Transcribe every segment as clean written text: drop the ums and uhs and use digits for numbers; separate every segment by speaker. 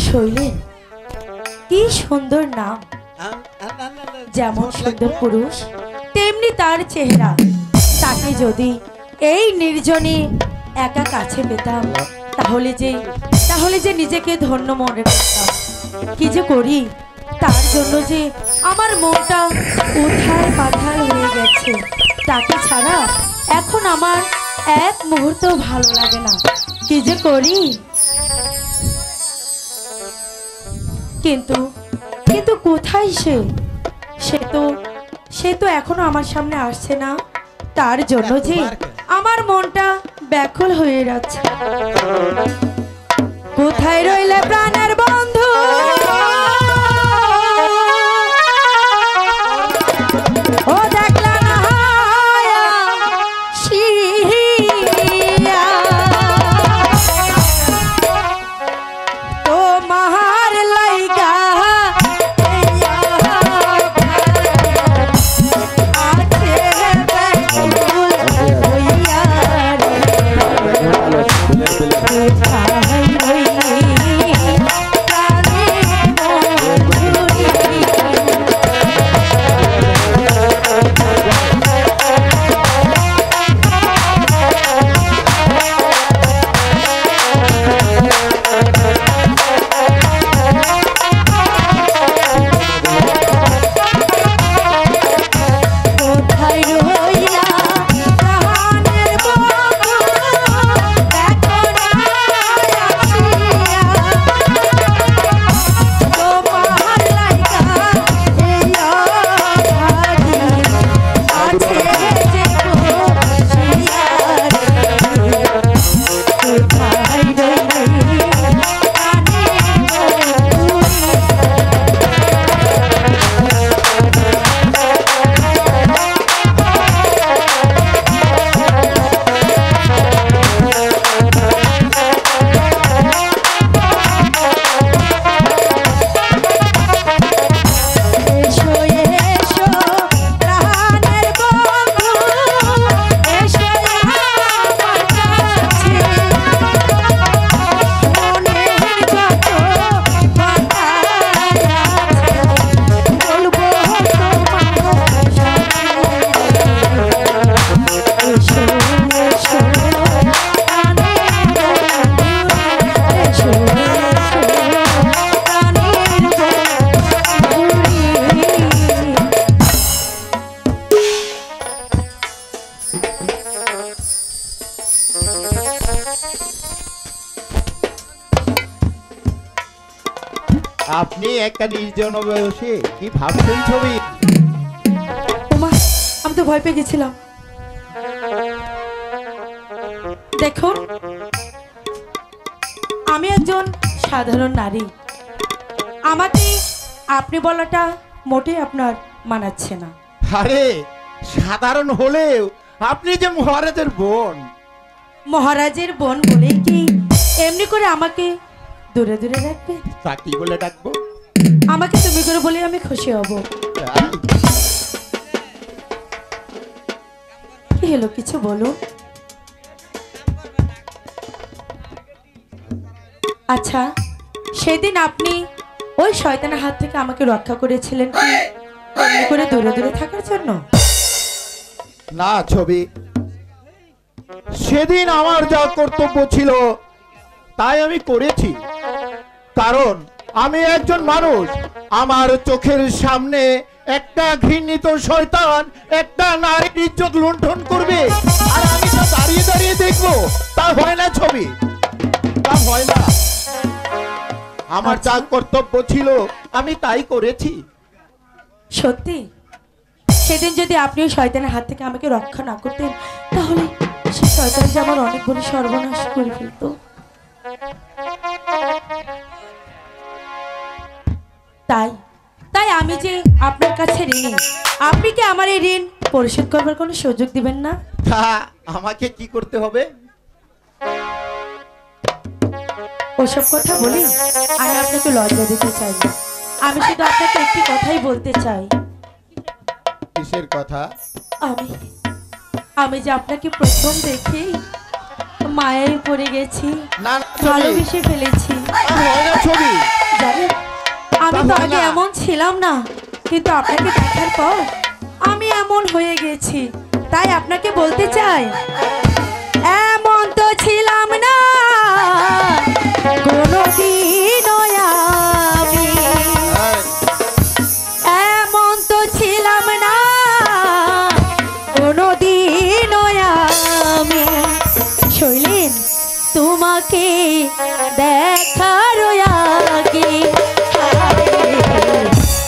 Speaker 1: শৈলেন কি সুন্দর নাম। যেমন সুন্দর পুরুষ তেমনি তার চেহারা। তাকে যদি এই নির্জনে একা কাছে পেতাম তাহলে যে নিজেকে ধন্য মনে করতাম। কি যে করি তার জন্য যে আমার মনটা উথাল পাথাল হয়ে গেছে। তাকে ছাড়া এখন আমার এক মুহূর্ত ভালো লাগে না। কি যে করি। কিন্তু কিন্তু কোথায় সে তো এখনো আমার সামনে আসছে না। তার জন্য যে আমার মনটা ব্যাকুল হয়ে যাচ্ছে। কোথায় রইলে প্রাণের বন্ধু, ও দেখলা না শিয়া তোমার লাইগা
Speaker 2: আপনি একটা নির্জন বয়সে কি ভাবছেন ছবি?
Speaker 1: ওমা, আমি তো ভয় পেয়ে গেছিলাম। দেখুন, আমি একজন সাধারণ নারী। আমাকে আপনি বলাটা মোটেই আপনার মানাচ্ছে না।
Speaker 2: আরে সাধারণ হলেও আপনি যে মহারাজের বোন।
Speaker 1: মহারাজের বোন বলে কি এমনি করে আমাকে দূরে দূরে রাখবে?
Speaker 2: তা কি বলে ডাকবো?
Speaker 1: আমাকে তুমি করে বলে আমি খুশি হব। কি হলো, কিছু বলো। আচ্ছা, সেদিন আপনি ওই শয়তানের হাত থেকে আমাকে রক্ষা করেছিলেন কি এমনি করে দূরে দূরে থাকার জন্য?
Speaker 2: না ছবি, সেদিন আমার যা কর্তব্য ছিল তাই আমি করেছি। কারণ আমি একজন মানুষ। আমার চোখের সামনে একটা ঘৃণিত শয়তান একটা নারীর ইজ্জত লুণ্ঠন করবে, আর আমি তা দাঁড়িয়ে দাঁড়িয়ে দেখবো? তা হয় না ছবি, তা হয় না। আমার যা কর্তব্য ছিল আমি তাই করেছি।
Speaker 1: সত্যি? সেদিন যদি আপনি ওই শয়তানের হাত থেকে আমাকে রক্ষা না করতেন তাহলে সে শয়তান যে আমার অনেক বড় সর্বনাশ করে ফেলতো। তাই তাই আমি যে আপনার কাছে ঋণী। আপনি কি আমার এই ঋণ পরিশোধ করবার কোনো সুযোগ দিবেন না?
Speaker 2: তা আমাকে কি করতে হবে?
Speaker 1: ওসব কথা বলি আমি আপনাকে লজ্জা দিতে চাই না। আমি শুধু আপনাকে একটি কথাই বলতে চাই।
Speaker 2: কিসের কথা?
Speaker 1: আমি যে আপনাকে প্রথম দেখে মায়ায় পড়ে গেছি,
Speaker 2: না
Speaker 1: ভালোবেসে ফেলেছি।
Speaker 2: ছবি
Speaker 1: জানেন, আমি তো আগে এমন ছিলাম না, কিন্তু আপনাকে দেখার পর আমি এমন হয়ে গেছি। তাই আপনাকে বলতে চাই, এমন তো ছিলাম না কোনোদিনও আমি, এমন তো ছিলাম না কোনোদিনও আমি। শৈলেন, তোমাকে দেখার আগে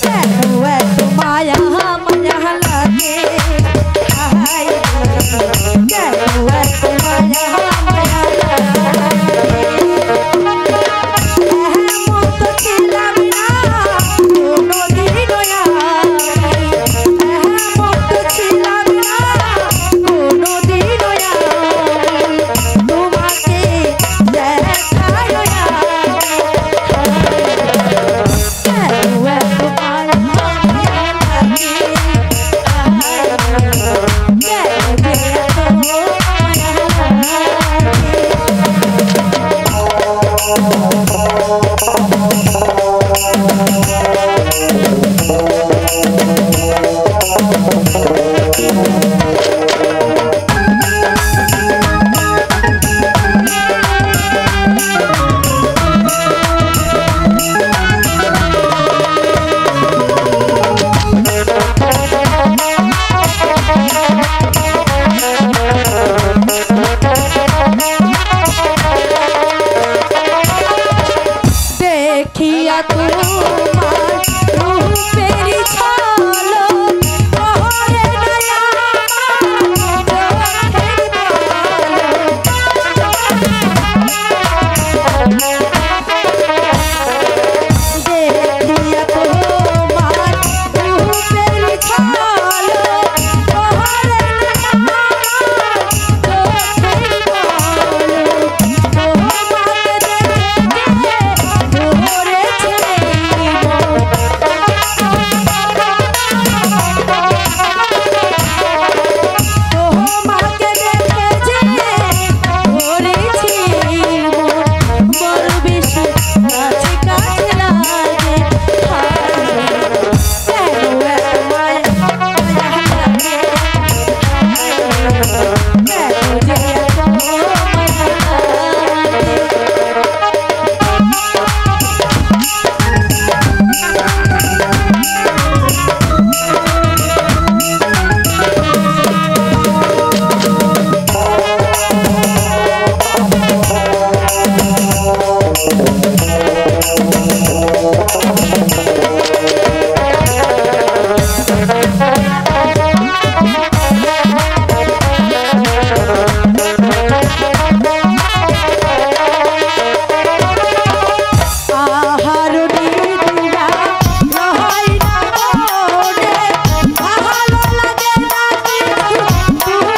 Speaker 1: কেন এত মায়া মায়া লাগে, কেন এত মায়া মায়া লাগে। এমন তো ছিলাম না কোনোদিনও আমি, এমন তো ছিলাম না কোনোদিনও আমি। তোমাকে দেখার আগে কেন এত মায়া মায়া লাগে, কেন এত মায়া দেখিয়া তোমার রূপের ঝলক ওরে নয়া চোখের পলক। দেখিয়া তোমার রূপের ঝলক ওরে নয়া চোখের পলক। তোমাকে দেখে ধরেছে তোমাকে দেখে যে ধরেছি বড় বেশি কাছে কাছে লাগে। কেন এত মায়া মায়া লাগে, কেন যে এত মায়া লাগে। আহার নিদিরা রহাই না মনে, ভালো লাগে না কিছু তুমি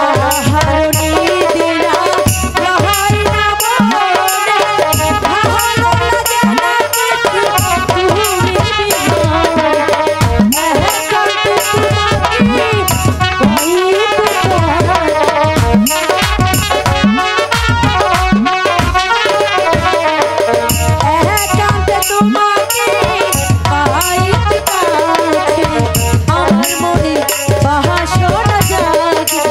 Speaker 1: আহার নিদিরা রহাই না মনে, ভালো লাগে না কিছু তুমি একান্তে তোমাকে পাইতে কাছে আমার মনে বাসনা জাগে।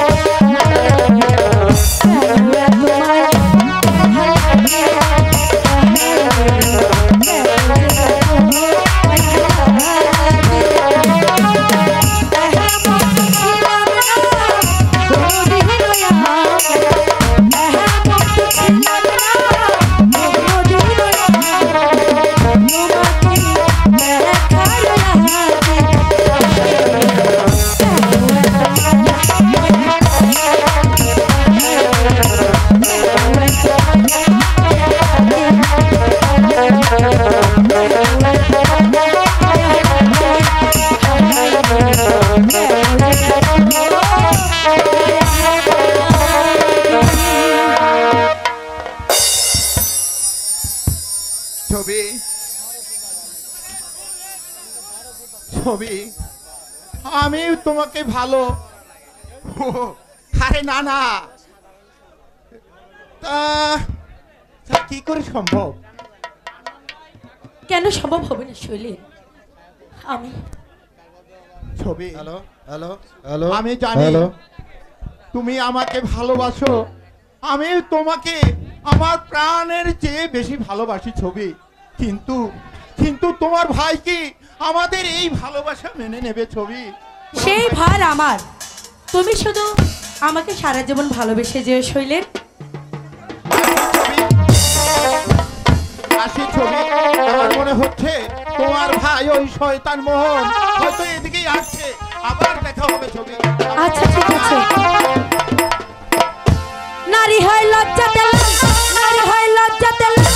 Speaker 1: কেন এত মায়া লাগে, কেন এত মায়া লাগে। এমন তো ছিলাম না কোনোদিনও আমি, এমন তো ছিলাম না কোনোদিনও আমি। তোমাকে দেখার আগে কেন এত মায়া
Speaker 2: ছবি ছবি আমি তোমাকে ভালো আরে না না, তা কি করে সম্ভব?
Speaker 1: কেন সম্ভব হবে না শৈলেন? আমি
Speaker 2: ছবি,
Speaker 3: হ্যালো হ্যালো হ্যালো
Speaker 2: আমি জানি
Speaker 3: হ্যালো।
Speaker 2: তুমি আমাকে ভালোবাসো, আমি তোমাকে আমার প্রাণের চেয়ে বেশি ভালোবাসি ছবি। কিন্তু কিন্তু তোমার ভাই কি আমাদের এই ভালোবাসা মেনে নেবে ছবি? তোমার
Speaker 1: সেই
Speaker 2: ভাই-
Speaker 1: ভার আমার। তুমি শুধু আমাকে সারা জীবন ভালোবেসে যেও শৈলেন।
Speaker 2: আসি ছবি, আমার মনে হচ্ছে তোমার ভাই ওই শয়তান মোহন হয়তো এদিকেই আসছে। আবার দেখা হবে ছবি।
Speaker 1: আচ্ছা ঠিক আছে। নারী হয় লজ্জাতে লাল, নারী হয় লজ্জাতে লাল।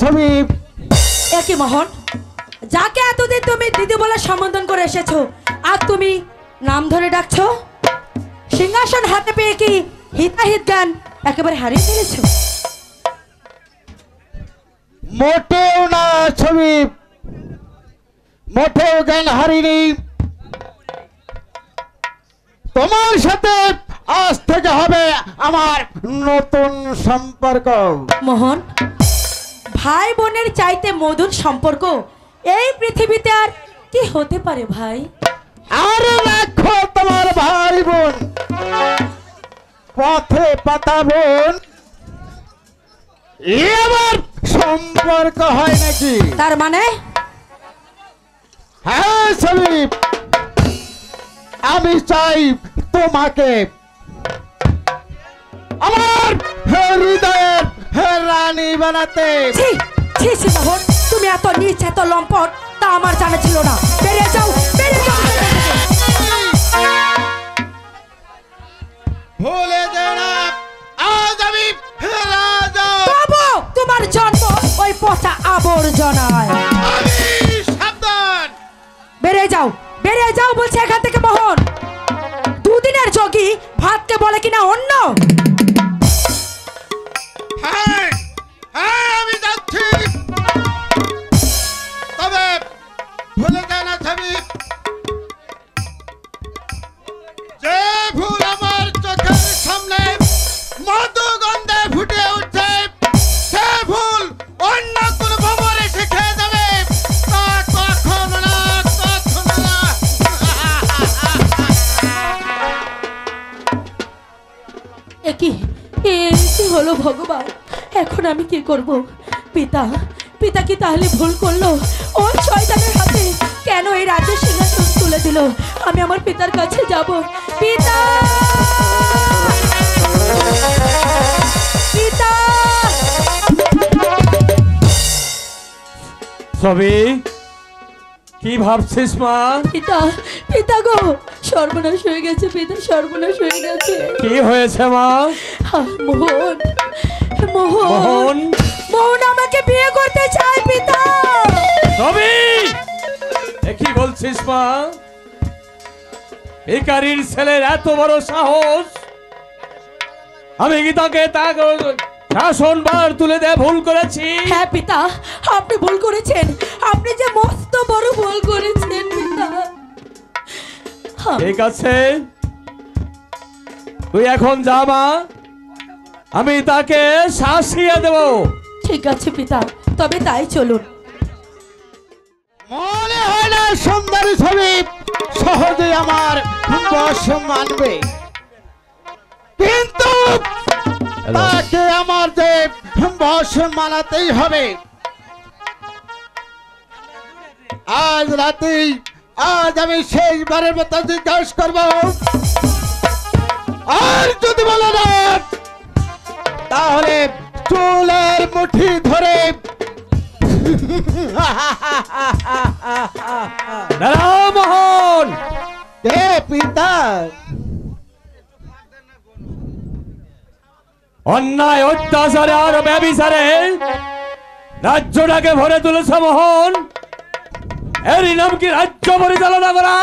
Speaker 2: ছবি
Speaker 1: একই মোহন, যাকে এতদিন তুমি দিদি বলে সম্বোধন করে এসেছো, আর তুমি নাম ধরে ডাকছো? সিংহাসন হাতে পেয়ে কি হিতাহিত জ্ঞান একেবারে হারিয়ে ফেলেছো?
Speaker 2: মোটেও না ছবি, মোটেও জ্ঞান হারিনি। তোমার সাথে আজ থেকে হবে আমার নতুন সম্পর্ক।
Speaker 1: মোহন, ভাই বোনের চাইতে মধুর সম্পর্ক এই পৃথিবীতে আর কি হতে পারে ভাই?
Speaker 2: আরে রাখো তোমার ভাই বোন, পথে পাতা বোন এবার সম্পর্ক হয় নাকি?
Speaker 1: তার মানে
Speaker 2: হ্যাঁ ছবি, আমি চাই তোমাকে আমার হৃদয়ের রানী বানাতে।
Speaker 1: ছি ছি ছি মোহন, তুমি এত নীচ এত লম্পট তা আমার জানা ছিল না। বেরিয়ে যাও, বেরিয়ে যাও।
Speaker 2: ভুলে যেও না, আজ আমি রাজা।
Speaker 1: বাবু, তোমার জন্ম ওই পচা আবর্জনায়।
Speaker 2: সাবধান,
Speaker 1: বেরিয়ে যাও, বেরিয়ে যাও বলছে এখান থেকে মোহন। দুদিনের যোগী ভাতকে বলে কিনা অন্য।
Speaker 2: হ্যাঁ হ্যাঁ আমি জানতাম মধু গন্ধে ফুটে উঠছে, সে ফুল অন্য কোন ভ্রমর এসে খেয়ে যাবে, তা কখনো না, কখনো না।
Speaker 1: কি হলো ভগবান, এখন আমি কি করব? পিতা পিতা কি তাহলে ভুল করলো? ওই শয়তানের হাতে কেন এই রাজ্যের সিংহাসন তুলে দিল? আমি আমার পিতার কাছে যাব। পিতা, পিতা।
Speaker 3: ছবি কি ভাবছিস মা?
Speaker 1: পিতা, পিতা গো, সর্বনাশ হয়ে গেছে পিতা, সর্বনাশ হয়ে গেছে।
Speaker 3: কি হয়েছে মা?
Speaker 1: মোহন, মোহন,
Speaker 3: মোহন,
Speaker 1: মোহন আমাকে বিয়ে করতে চায় পিতা।
Speaker 3: ছবি কি বলছিস মা? ভিখারির ছেলের এত বড় সাহস! আমি কি তাকে শাসনভার তুলে দিয়ে ভুল করেছি?
Speaker 1: হ্যাঁ পিতা, আপনি ভুল করেছেন, আপনি যে মস্ত বড় ভুল করেছেন পিতা।
Speaker 3: ঠিক আছে, তুই এখন যা মা, আমি তাকে শাসিয়ে দেব।
Speaker 1: ঠিক আছে পিতা, তবে তাই চলুন।
Speaker 2: মনে হয় না সুন্দরী ছবি সহজে আমার বশ মানবে, কিন্তু তাকে আমার যে বশ মানাতেই হবে। আজ রাতেই, আজ আমি শেষবারের মতো জিজ্ঞাসা করব, আর যদি বলে না তাহলে চুলের মুঠি ধরে
Speaker 3: মোহন,
Speaker 2: কে পিতা?
Speaker 3: অন্যায় অত্যাচারে আর ব্যভিচারে রাজ্যটাকে ভরে তুলেছ মোহন, এরই নাম কি রাজ্য পরিচালনা করা?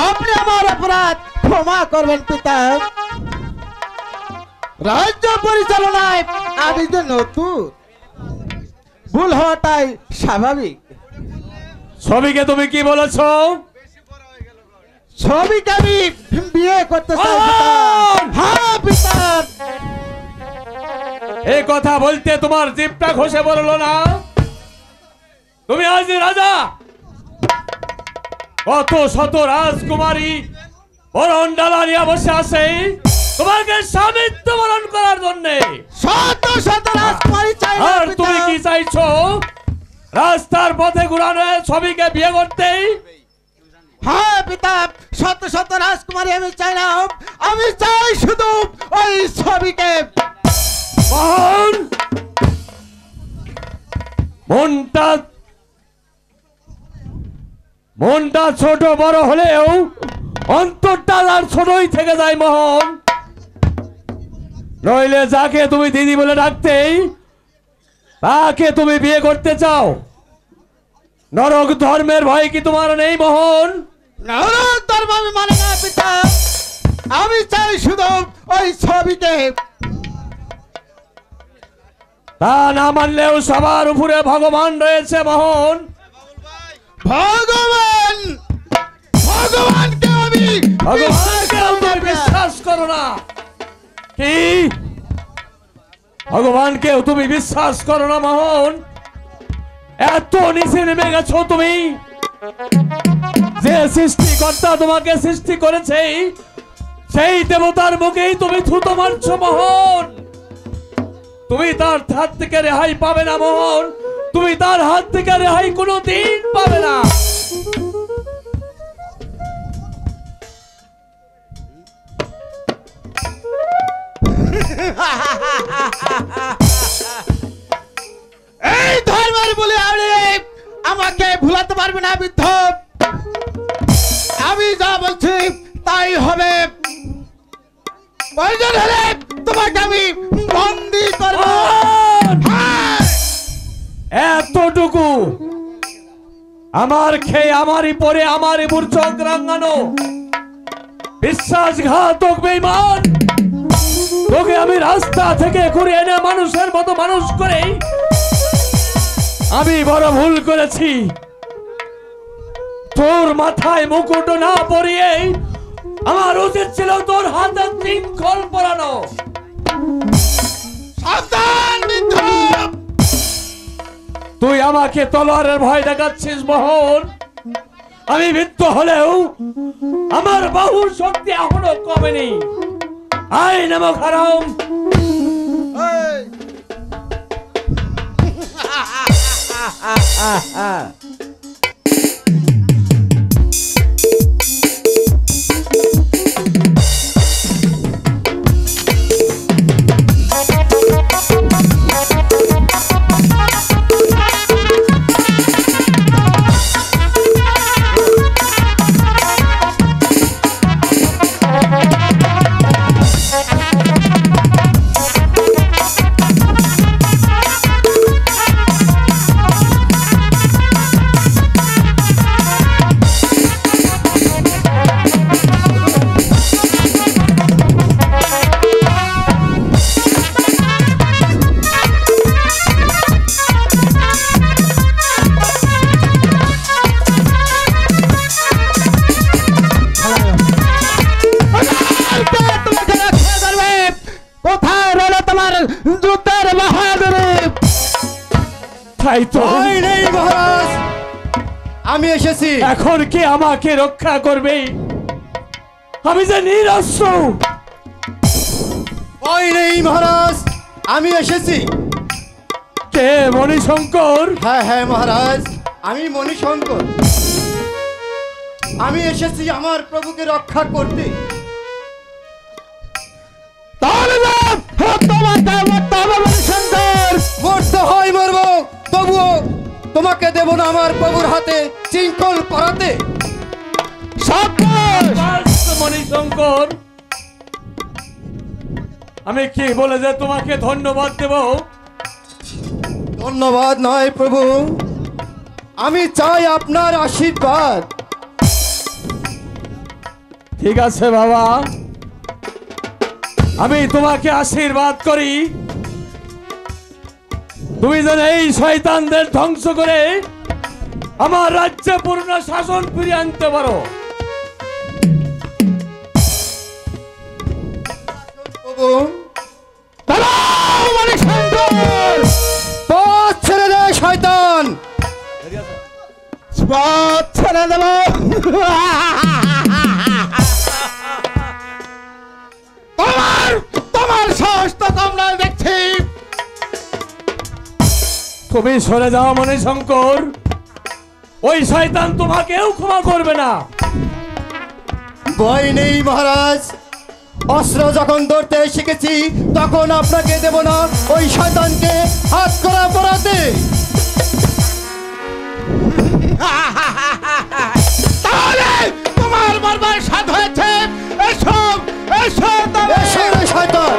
Speaker 2: আপনি আমার অপরাধ ক্ষমা করবেন পিতা। রাজ্য পরিচালনায় আমি যে নতুন, ভুল হওয়াটাই স্বাভাবিক।
Speaker 3: ছবিকে তুমি কি বলেছ?
Speaker 2: ছবিকে আমি বিয়ে করতে চাই পিতা। হ্যাঁ পিতা।
Speaker 3: এই কথা বলতে তোমার জিভটা খসে পড়লো না? তুমি আজ রাজা, কত শত রাজকুমারী বরণ ডালা নিয়ে বসে আছে তোমাকে স্বামীত্ব বরণ করার জন্য।
Speaker 2: শত শত রাজকুমারী চাই না
Speaker 3: আর
Speaker 2: পিতা।
Speaker 3: তুমি কি চাইছো? রাস্তার পথে ঘুরানো ছবিকে বিয়ে করতে?
Speaker 2: হ্যাঁ পিতা, শত শত রাজকুমারী আমি চাই না, আমি চাই শুধু ওই ছবিকে।
Speaker 3: মোহন, মনটা ছোট বড় হলেও অন্তরটা আর ছোটই থেকে যায় মোহন। নইলে যাকে তুমি দিদি বলে ডাকতেই তাকে তুমি বিয়ে করতে চাও। নরক ধর্মের ভয় কি তোমার নেই মোহন?
Speaker 2: নরক ধর্ম আমি মানে না পিতা, আমি চাই শুধু ওই ছবিকে।
Speaker 3: তা না মানলেও সবার উপরে ভগবান রয়েছে মোহন।
Speaker 2: ভগবান, ভগবানকে আমি
Speaker 3: ভগবানকে তুমি বিশ্বাস করো না? কি ভগবানকেও তুমি বিশ্বাস করো না মোহন? এত নিচে নেমে গেছো তুমি? যে সৃষ্টিকর্তা তোমাকে সৃষ্টি করেছে সেই দেবতার মুখেই তুমি থুতো মারছো মোহন। তুমি তার হাত থেকে রেহাই পাবে না মোহন, তুমি তার হাত থেকে রেহাই কোনোদিন পাবে না।
Speaker 2: এই ধর্মের বলে আমাকে ভুলাতে পারবে না বৃদ্ধ। আমি যা বলছি তাই হবে, প্রয়োজন হলে তোমাকে আমি বন্দি করব। হ্যাঁ।
Speaker 3: এতটুকু আমার খেয়ে আমারই পরে আমারই মূর্ছক রাঙানো বিশ্বাসঘাতক বেঈমান, তোকে আমি রাস্তা থেকে ঘুরে এনে মানুষের মতো মানুষ করে আমি বড় ভুল করেছি। তোর মাথায় মুকুট না পরিয়ে আমার উচিত ছিল তোর হাতে শৃঙ্খল পরানো।
Speaker 2: সাবধান বৃদ্ধ!
Speaker 3: তুই আমাকে তলোয়ারের ভয় দেখাচ্ছিস মোহন। আমি বৃদ্ধ হলেও আমার বাহুর শক্তি এখনো কমেনি। আয় নামক হারাম।
Speaker 2: এই! কোথায় রইল তোমার যুদ্ধের বাহাদুরি?
Speaker 3: তাই তো
Speaker 4: ভয় নেই মহারাজ, আমি এসেছি।
Speaker 3: এখন কি আমাকে রক্ষা করবে? আমি যে নিরস্ত্র।
Speaker 4: ভয় নেই মহারাজ, আমি এসেছি।
Speaker 3: কে মণিশঙ্কর?
Speaker 4: হ্যাঁ হ্যাঁ মহারাজ, আমি মণিশঙ্কর। আমি এসেছি আমার প্রভুকে রক্ষা করতে।
Speaker 2: তাহলে তোমাকে মরতে হবে মণিশঙ্কর।
Speaker 4: মরতে হয় মরব, তবুও তোমাকে দেব না আমার প্রভুর হাতে শৃঙ্খল পরাতে।
Speaker 2: সাবধান!
Speaker 3: মণিশঙ্কর, আমি কি বলে যে তোমাকে ধন্যবাদ দেব?
Speaker 4: ধন্যবাদ নয় প্রভু, আমি চাই আপনার আশীর্বাদ।
Speaker 3: ঠিক আছে বাবা, আমি তোমাকে আশীর্বাদ করি। তুমি যেন এই শয়তানদের ধ্বংস করে আমার রাজ্যে পূর্ণ শাসন ফিরিয়ে আনতে পারো।
Speaker 4: প্রভু,
Speaker 2: দাঁড়াও মণিশঙ্কর!
Speaker 4: পথ ছেড়ে দে শয়তান।
Speaker 2: পথ ছেড়ে দেব। তোমার সাহস তো কম নয় দেখছি।
Speaker 3: তুমি সরে যাও মণিশঙ্কর, ওই শয়তান তোমাকেও ক্ষমা করবে না।
Speaker 4: ভয় নেই মহারাজ, অস্ত্র যখন ধরতে শিখেছি তখন আপনাকে দেব না ওই শয়তানকে হাত করা পড়াতে।
Speaker 2: তাহলে তোমার মরবার সাধ হয়েছে। এসো এসো তবে।
Speaker 4: এসো রে শয়তান।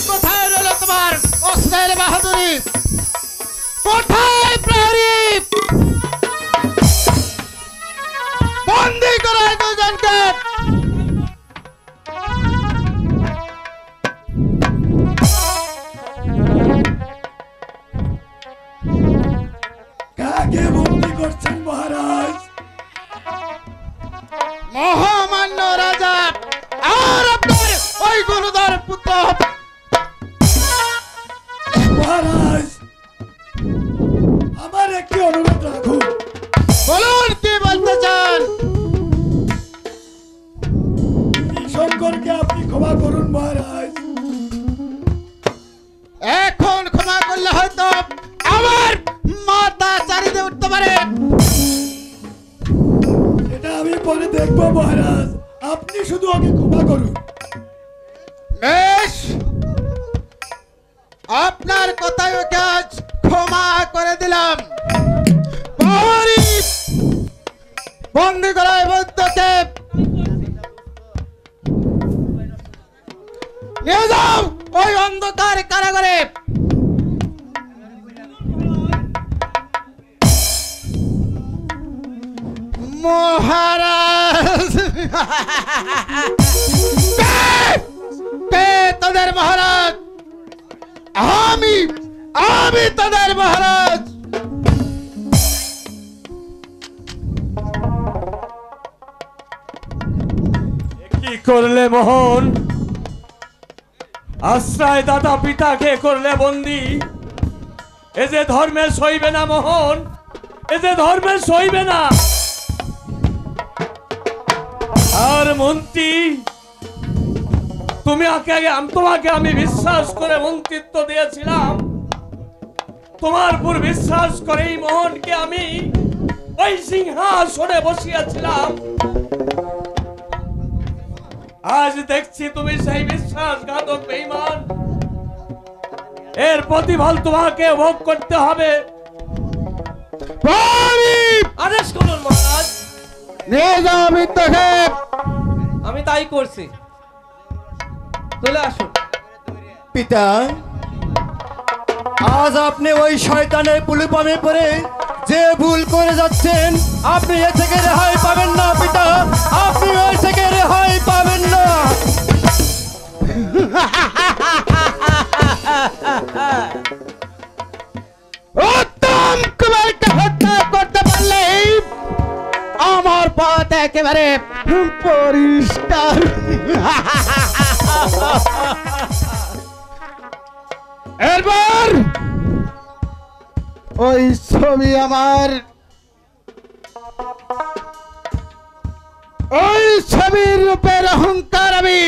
Speaker 2: কোথায় রইল তোমার অস্ত্রের বাহাদুরি? কোথায় প্রহরী? বন্দি করায় দুজনকে।
Speaker 3: কাকে বন্দী করছেন মহারাজ?
Speaker 2: মহামান্য রাজা আর আপনার ওই গুরুধর পুত্র।
Speaker 3: মহারাজ, আমার একটি অনুরোধ রাখুন।
Speaker 2: বলুন কি বলতে চান?
Speaker 3: শঙ্করকে আপনি ক্ষমা করুন মহারাজ।
Speaker 2: এখন ক্ষমা করলে হয়তো আমার মাথা চারিতে উঠতে পারে।
Speaker 5: আমি পরে দেখবো মহারাজ, আপনি শুধু ওকে ক্ষমা করুন।
Speaker 2: বেশ, আপনার কথায় ওকে আজ ক্ষমা করে দিলাম। প্রহরী, বন্দি করা এই বৈদ্যকে নিয়ে যাও ওই অন্ধকার কারাগারে। মহারাজ, কে তোদের মহারাজ? আমি তোদের মহারাজ।
Speaker 3: কি করলে মোহন? আশ্রয় দাদা পিতাকে করলে বন্দি। এ যে ধর্মের সইবে না মোহন, এ যে ধর্মের সইবে না। আর মন্ত্রী, তোমাকে আমি বিশ্বাস করে মন্ত্রিত্ব দিয়েছিলাম। তোমার উপর বিশ্বাস করেই মোহনকে আমি ওই সিংহাসনে বসিয়েছিলাম। আজ দেখছি তুমি সেই বিশ্বাসঘাতক বেঈমান। এর প্রতিফল তোমাকে ভোগ করতে হবে।
Speaker 6: আদেশ করুন মহারাজ।
Speaker 2: নিয়ে যাও বিদ্যকে।
Speaker 6: আমি তাই করছি, চলে আসুন।
Speaker 4: পিতা, আজ আপনি ওই শয়তানের পুলিপামে পড়ে যে ভুল করে যাচ্ছেন, আপনি এ থেকে রেহাই পাবেন না পিতা, আপনি এ থেকে রেহাই পাবেন না।
Speaker 2: উত্তম কুমারকে হত্যা করতে পারলে আমার পথ একেবারে পরিষ্কার। এরপর ওই ছবি আমার, ওই ছবির রূপের অহংকার আমি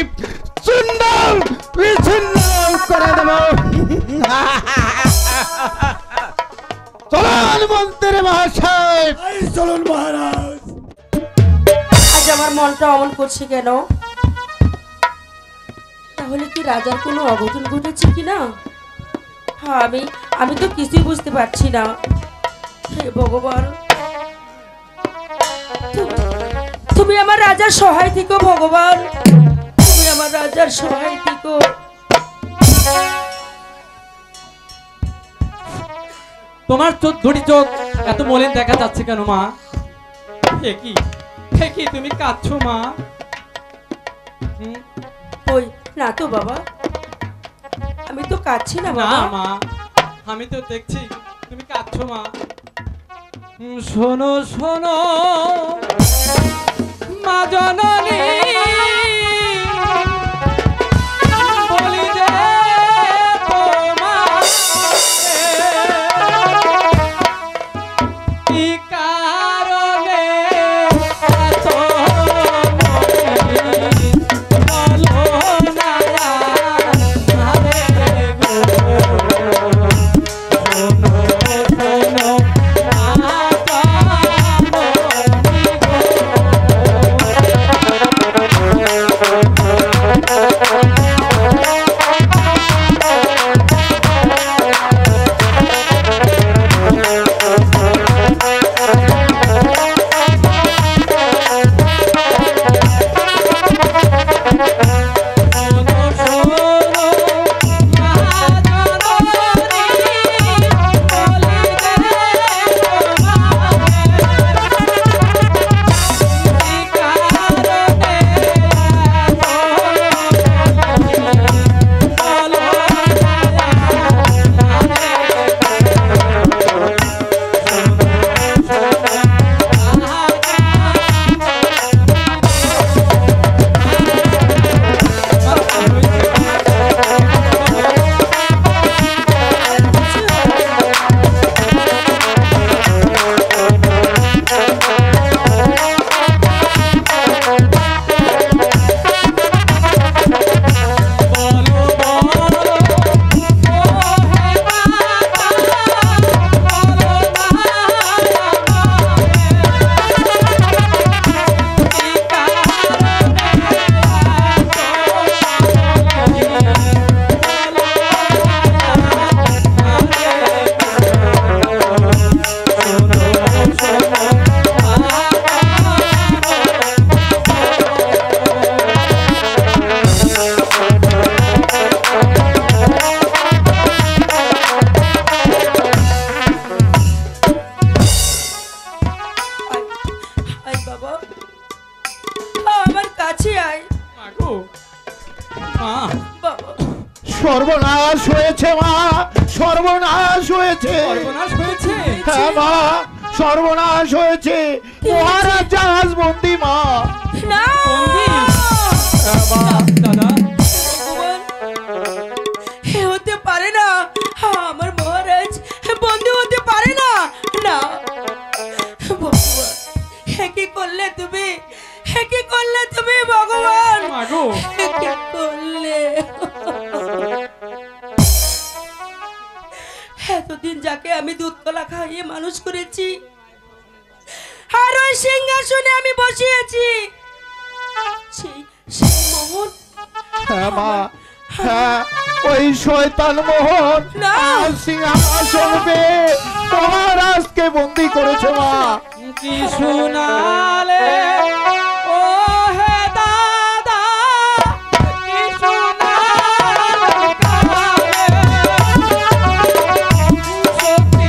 Speaker 2: চূর্ণ বিচ্ছিন্ন করে দেব। চলুন মন্ত্রী মহাশয়।
Speaker 5: এই চলুন মহারাজ।
Speaker 1: আজ আমার মনটা অমন করছে কেন? তাহলে কি রাজার কোনো অঘটন ঘটেছে কিনা? হ্যাঁ, আমি তো কিছুই বুঝতে পারছি না। হে ভগবান, তুমি আমার রাজার সহায় থেকো ভগবান, তুমি আমার রাজার সহায় থেকো।
Speaker 6: তোমার দুটি চোখ এত মলিন দেখা যাচ্ছে কেন মা? হে কি তুমি কাঁদছো মা?
Speaker 1: ওই না তো বাবা, আমি তো কাঁদছি না
Speaker 6: না
Speaker 1: বাবা।
Speaker 6: মা, আমি তো দেখছি তুমি কাঁদছো মা। শোনো শোনো মা জননী, বলি যে কি কারণে এত মা
Speaker 1: বাবা
Speaker 2: সর্বনাশ হয়েছে মা, সর্বনাশ হয়েছে।
Speaker 6: সর্বনাশ হয়েছে।
Speaker 2: হ্যাঁ মা, সর্বনাশ হয়েছে। মহারাজ জাহাজ বন্দি মা।
Speaker 1: না
Speaker 6: বন্দি?
Speaker 2: হ্যাঁ মা।
Speaker 6: দাদা
Speaker 1: এ হতে পারে না, আমার মহারাজ বন্দি হতে পারে না। না ভগবান, হে কি করলে তুমি, হে কি করলে তুমি ভগবান,
Speaker 6: মাগো
Speaker 1: হে কি করলে। এতদিন যাকে আমি দুধ কলা খাইয়ে মানুষ করেছি, আর ওই সিংহাসনে আমি বসিয়েছি, সেই সেই মোহন
Speaker 2: হ্যাঁ মা, হ্যাঁ ওই শয়তান মোহন
Speaker 1: না।
Speaker 2: আর সিংহাসন পেয়ে মহারাজকে বন্দি করেছে মা।
Speaker 6: কি শোনালে ও হে দাদা, কি শোনালে কালে, সত্যি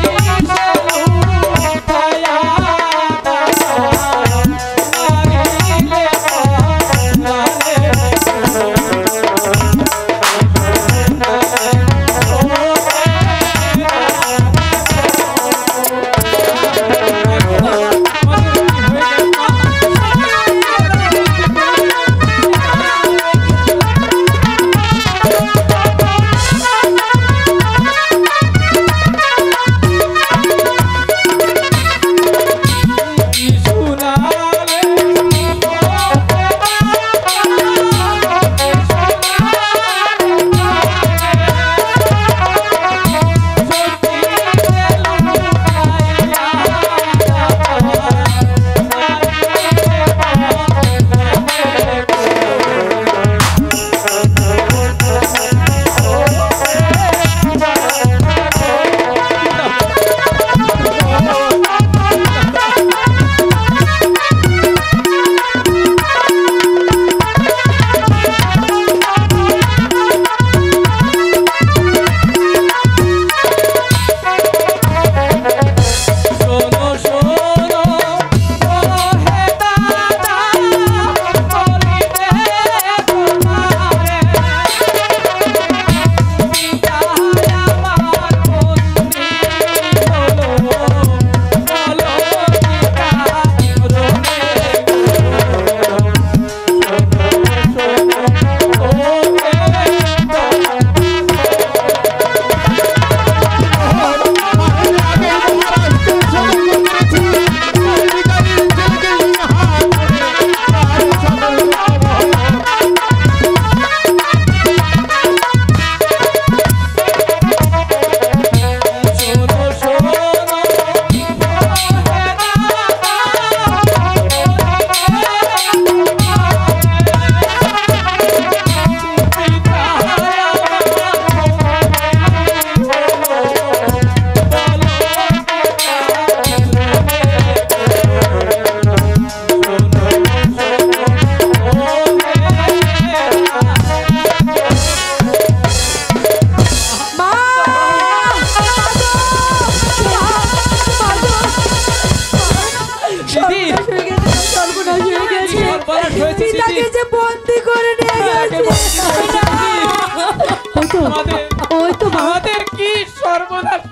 Speaker 6: সে লুটায়া মারিলে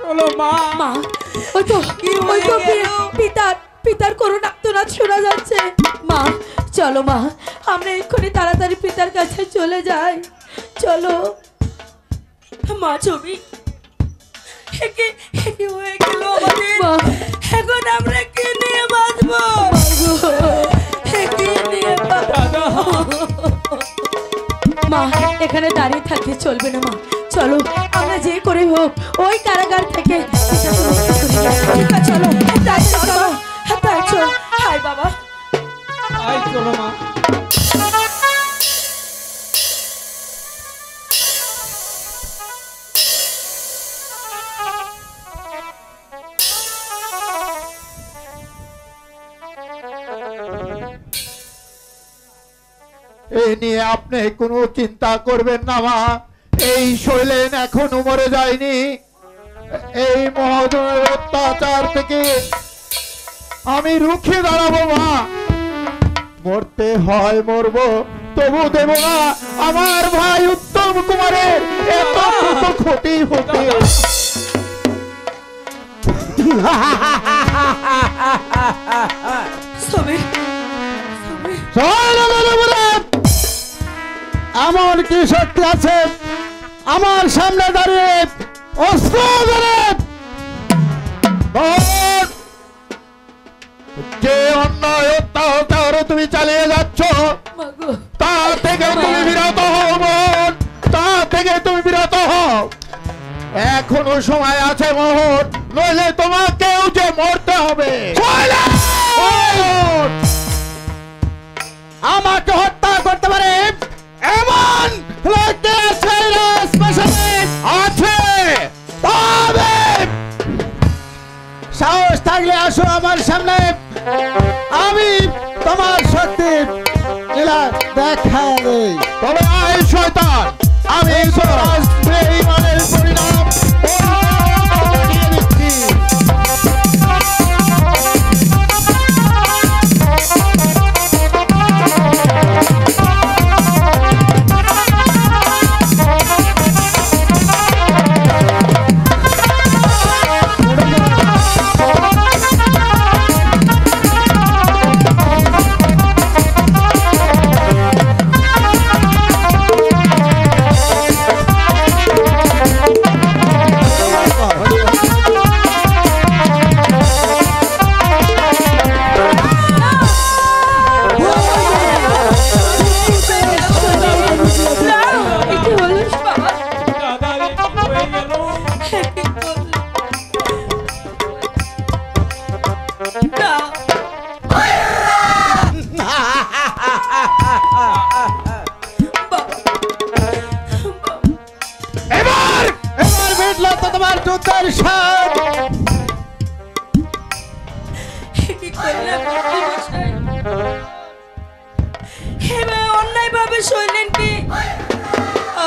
Speaker 6: হলো মা?
Speaker 1: মা ওই তো পিতার করুণা আর্তনাদ শোনা যাচ্ছে। মা চলো মা, আমরা এক্ষুনি তাড়াতাড়ি পিতার কাছে চলে যাই, চলো। মা ছবি কি হয়ে গেল আমাদের, এখন আমরা কি নিয়ে বাঁচবো, কি নিয়ে বাঁচবো? মা এখানে দাঁড়িয়ে থাকতে চলবে না মা, চলো আমরা যে করে হোক ওই কারাগার থেকে চলো, তাই চলো, তাই চলো। হাই বাবা,
Speaker 6: আয় চলো মা।
Speaker 2: এই নিয়ে আপনি কোনো চিন্তা করবেন না মা, এই শৈলেন এখনো মরে যায়নি। এই মহাজনের অত্যাচার থেকে আমি রুখে দাঁড়াবো মা, মরতে হয় মরবো, তবু দেব না আমার ভাই উত্তম কুমারের এত ক্ষতি হতে।
Speaker 1: সমীর,
Speaker 2: এমন কি শক্তি আছে আমার সামনে দাঁড়িয়ে অস্ত্র ধরে যে অন্যায় অত্যাচার তুমি চালিয়ে যাচ্ছ
Speaker 1: মাগো,
Speaker 2: তা থেকে তুমি বিরত হও মোহন, তা থেকে তুমি বিরত হও। এখনো সময় আছে মোহন, নইলে তোমাকেও যে মরতে হবে। মোহন, আমাকে হত্যা করতে পারে এমন লোকদের আছে রাজপ্রাসাদে? আছে। তবে সাহস থাকলে আসো আমার সামনে, আমি তোমার শক্তি লীলা দেখা দেই। তবে আয় শয়তান, আমি বেঈমানের পরিণাম জানিয়ে দিচ্ছি।
Speaker 1: কি হলো বাবা?
Speaker 3: দাদা রে, কি হয়ে গেল?
Speaker 1: না,
Speaker 2: এবার এবার মিটলো তো তোমার যুদ্ধের স্বাদ।
Speaker 1: কি করলেন মন্ত্রীমশাই? এবার অন্যায়ভাবে সইলেন কি?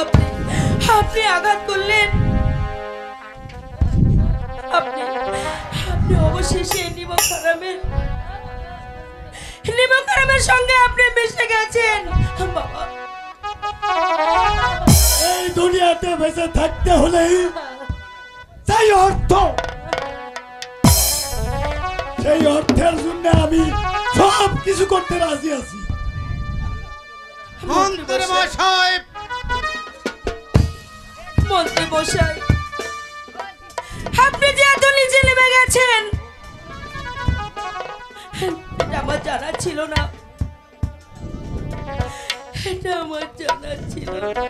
Speaker 1: আপনি আপনি আঘাত করলেন। আপনি আপনি অবশেষে নিমখারামের সঙ্গে আপনি মিশে গেছেন বাবা।
Speaker 5: এই দুনিয়াতে বেঁচে থাকতে হলে চাই অর্থ, সেই অর্থের জন্য আমি সব কিছু করতে রাজি আছি।
Speaker 2: মন্ত্রী মশাই,
Speaker 1: মন্ত্রী মশাই, আপনি যে এত নিচে নেমে গেছেন এটা আমার জানা ছিল না, এটা আমার জানা ছিল না।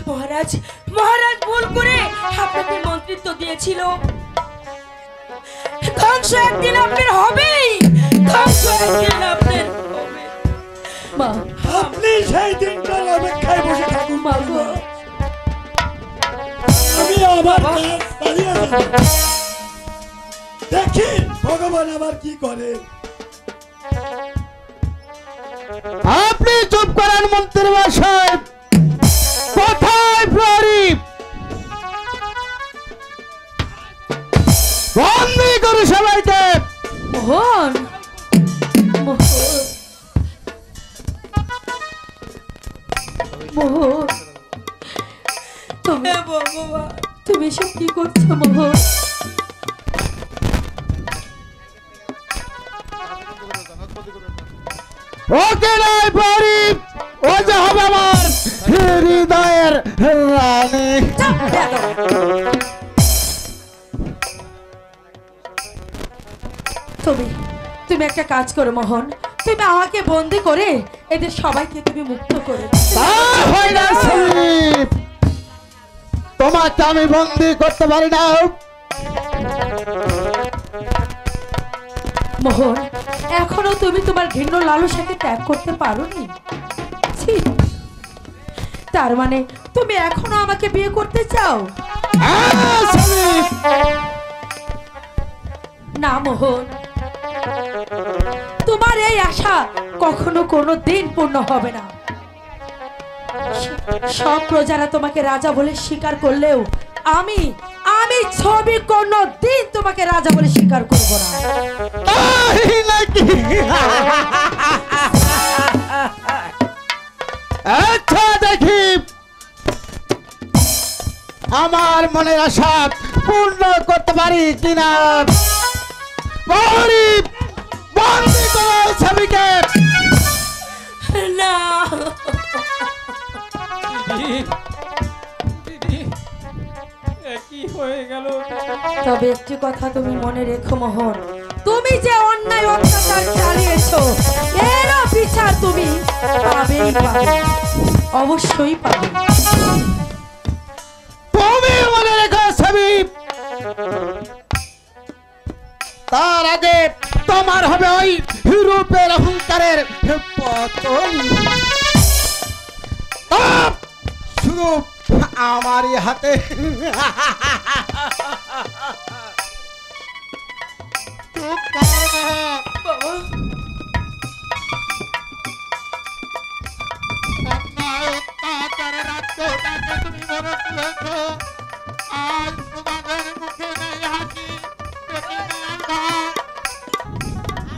Speaker 1: মহারাজ মহারাজ ভুল করে আপনাকে মন্ত্রিত্ব দিয়েছিল। ধ্বংস একদিন আপনার হবেই, ধ্বংস একদিন আপনার হবে। মা,
Speaker 5: আপনি সেই দিনটার অপেক্ষায় বসে থাকুন।
Speaker 1: মা গো,
Speaker 5: আমি আমার কাজ চালিয়ে যাব। দেখি ভগবান আবার কি করে।
Speaker 2: আপনি চুপ করেন মন্ত্রী মশাই। কোথায় প্রহরী? বন্দি করো সবাইকে।
Speaker 1: মোহন, মোহন, মোহন, তুমি সব কি করছো মোহন?
Speaker 2: ওকে নয় প্রহরী, ও যে হবে আমার হৃদয়ের রানী।
Speaker 1: তুমি তুমি একটা কাজ করো মোহন, তুমি আমাকে বন্দি করে এদের সবাইকে তুমি মুক্ত করে দাও।
Speaker 2: তা হয় না সন্দীপ, তোমাকে আমি বন্দি করতে পারি না।
Speaker 1: মোহন, এখনো তুমি তোমার ঘৃণ্য লালসাকে ত্যাগ করতে পারোনি। ছি, তার মানে তুমি এখনো আমাকে বিয়ে করতে চাও?
Speaker 2: হ্যাঁ, সন্দীপ।
Speaker 1: না মোহন, তোমার এই আশা কখনো কোনো দিন পূর্ণ হবে না। সব প্রজারা তোমাকে রাজা বলে স্বীকার করলেও আমি আমি ছবি কোনো দিন তোমাকে রাজা বলে স্বীকার করব না।
Speaker 2: তাই নাকি? আচ্ছা দেখি আমার মনের আশা পূর্ণ করতে পারি কিনা। প্রহরী, বন্দী করো ছবিকে।
Speaker 1: না,
Speaker 6: দিদি কি হয়ে গেল?
Speaker 1: তবে একটি কথা তুমি মনে রেখো মোহন, তুমি যে অন্যায় অত্যাচার চালিয়েছো এরও বিচার তুমি পাবেই পাবে, অবশ্যই পাবে।
Speaker 2: তুমি মনে রেখো ছবি, তার আগে তোমার হবে ওই রূপের অহংকারের পতন। তাপ শুধু আমারই হাতে। চুপ কর না। অন্যায় অত্যাচারের রাজ্যটাকে তুমি বড় তুলেছো। আজ তোমাদের মুখে নেই হাসি, পেটে নেই আঘাত।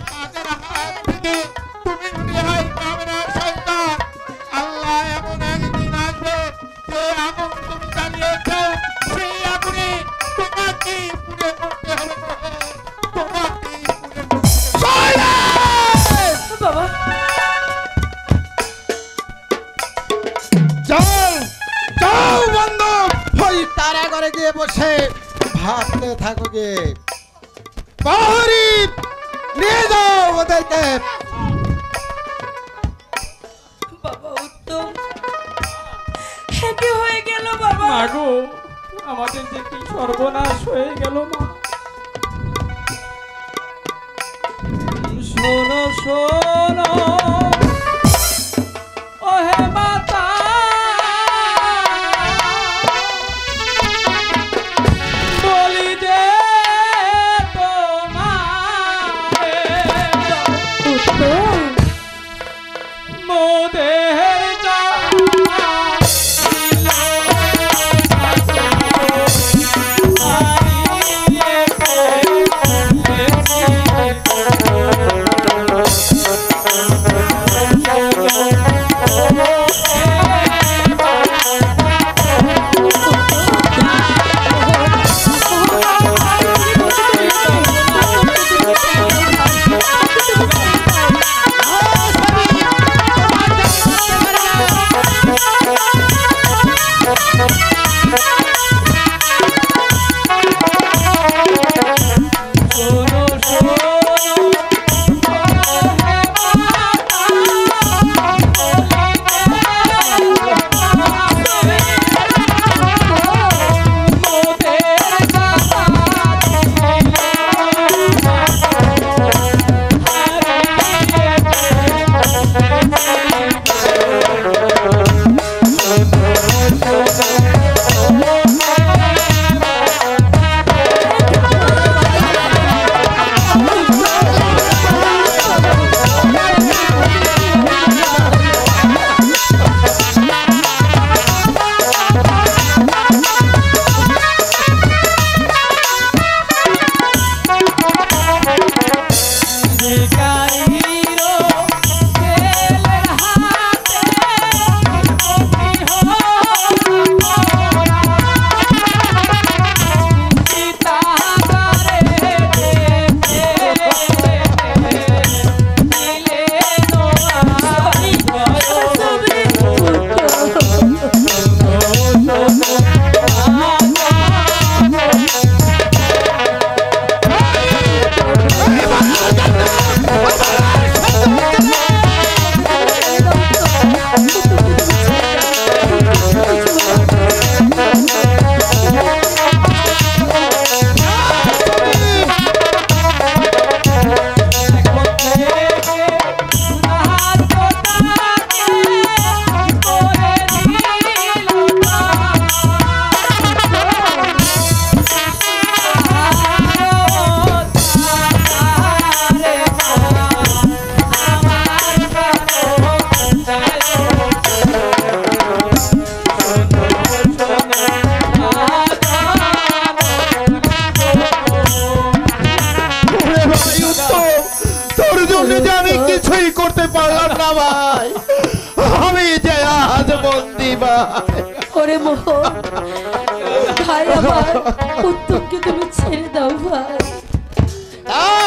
Speaker 2: আমাদের হাত থেকে তুমি রেহাই পাবে না শয়তান। আল্লাহ এমন একদিন আসবে যে আগুন তুমি জ্বালিয়েছো, সেই আগুনে তোমাকে পুড়ে মরতে হবে। তোমাকেই পুড়ে মরতে হবে।
Speaker 1: বাবা,
Speaker 2: যাও যাও বন্ধু, ওই তারা ঘরে গিয়ে বসে ভাবতে থাকো গে। প্রহরী, নিয়ে যাও ওদেরকে।
Speaker 1: বাবা উত্তম, কি হয়ে গেল বাবা?
Speaker 6: মা গো, আমাদের যে কি সর্বনাশ হয়ে গেল মা। শোনো শোনো ও হে মাতা, বলি যে তোমারে
Speaker 1: উত্তম,
Speaker 6: মোদের
Speaker 2: জন্য যে আমি কিছুই করতে পারলাম না ভাই, আমি যে আজ বন্দি ভাই।
Speaker 1: ওরে মোহন ভাই, আমার উত্তমকে তুমি ছেড়ে দাও ভাই।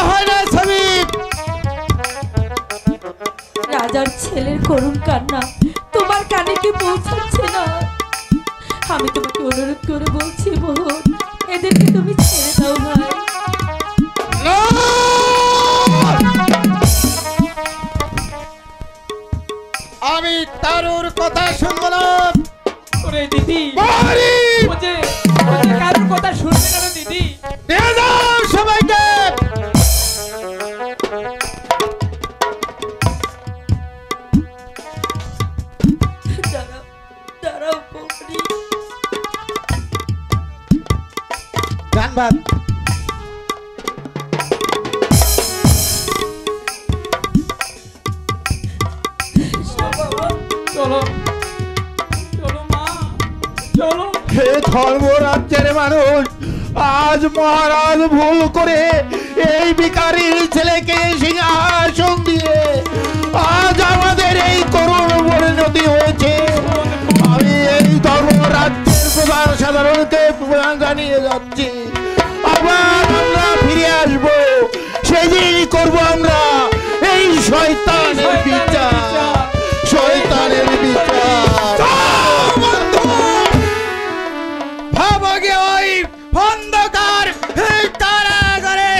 Speaker 2: হয় না ছবি,
Speaker 1: রাজার ছেলের করুণ কান্না তোমার কানে কি পৌঁছাচ্ছে না? আমি তোমাকে অনুরোধ করে বলছি মোহন, এদেরকে তুমি ছেড়ে দাও ভাই।
Speaker 2: আমি তারুর কথা শুনবো না।
Speaker 6: ওরে দিদি,
Speaker 2: বাড়ি
Speaker 6: ও যে কারোর কথা শুনবে না রে দিদি।
Speaker 2: নিয়ে যাও সবাইকে।
Speaker 1: দাঁড়াও দাঁড়াও বৌরি।
Speaker 2: গান বাদ।
Speaker 6: চলো চলো মা, চলো।
Speaker 2: হে ধর্মরাজ্যের মানুষ, আজ মহারাজ ভুল করে এই ভিখারির ছেলেকে সিংহাসন দিয়ে আজ আমাদের এই করুণ পরিণতি হয়েছে। আমি এই ধর্মরাজ্যের প্রধান সাধারণকে প্রধান জানিয়ে যাচ্ছি, আবার আমরা ফিরে আসবো, সেদিন করবো আমরা এই শয়তানের বিচার, শয়তানের বিচার। ভাবগে ওই অন্ধকার কারাগারে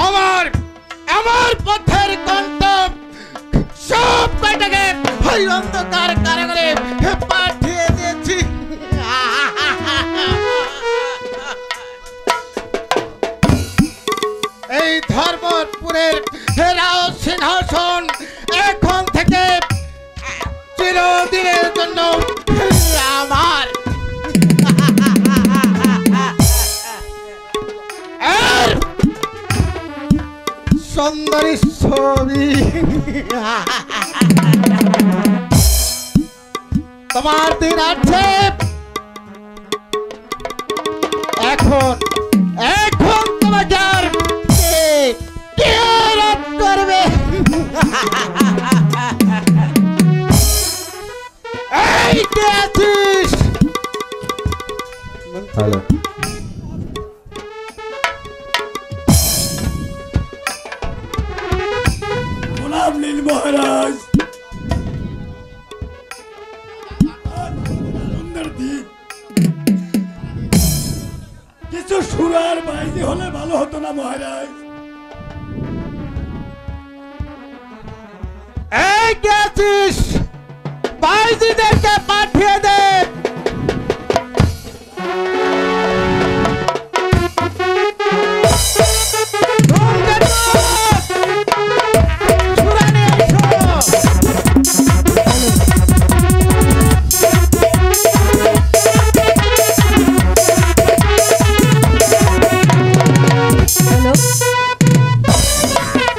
Speaker 2: আমার আমার পথের গন্তব্য সব কয়টাকে ওই অন্ধকার কারাগারে পাঠিয়ে দিয়েছি। এই ধর্মপুরের হেরাও সিংহাসন এখন থেকে চিরদিনের জন্য আমার। আর সুন্দরী ছবি তোমার দিন আছে এখন, এখন তোমাকে আর কে রদ করবে? এই কে আছিস? হ্যালো,
Speaker 5: গোলাম নীল মহারাজ, সুন্দর দ্বীপ, কিছু সুরার বাইরে হলে ভালো হতো না মহারাজ?
Speaker 2: এই কে আছিস? বাইজিদেরকে পাঠিয়ে দে।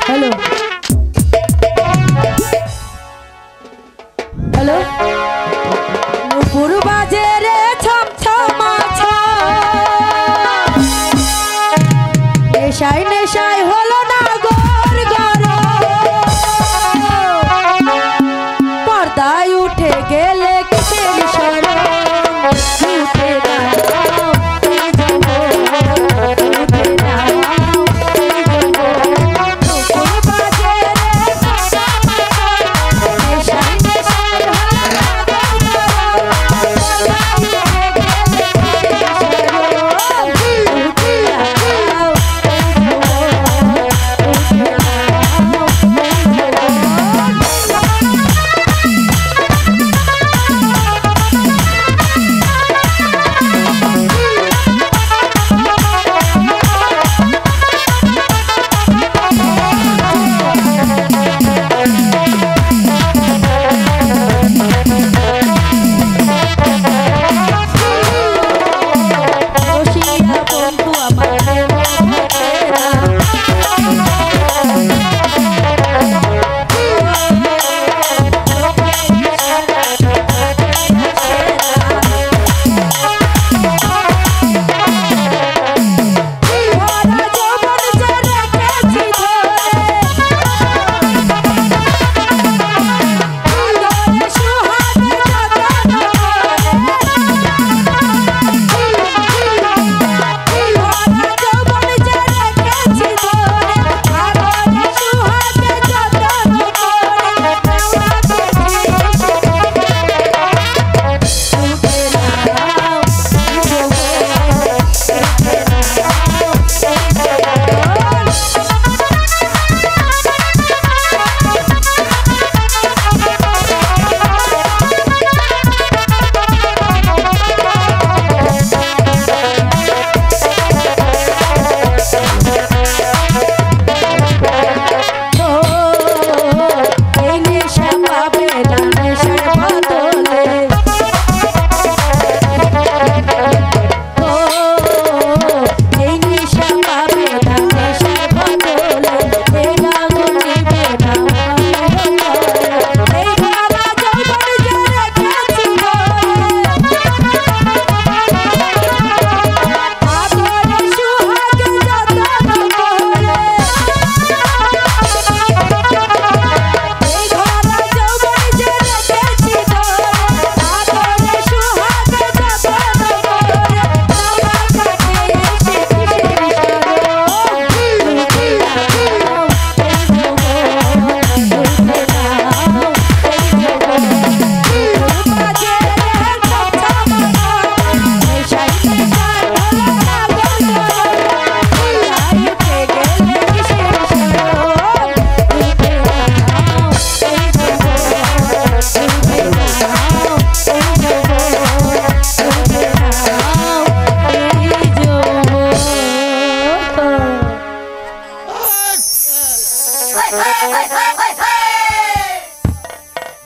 Speaker 1: হ্যালো হ্যালো, নুপুর বাজে রে ছমছমা ছম, নেশায় নেশায় হলো না গোর গর, পর্দায় উঠে গেলে কিসের শরম, উঠে দাও এই জগৎ, উঠে দাও এই জগৎ। নুপুর বাজে রে ছমছমা ছম, নেশায় নেশায় হলো না গোর গর, পর্দায় উঠে গেলে কিসের শরম, উঠে দাও এই জগৎ।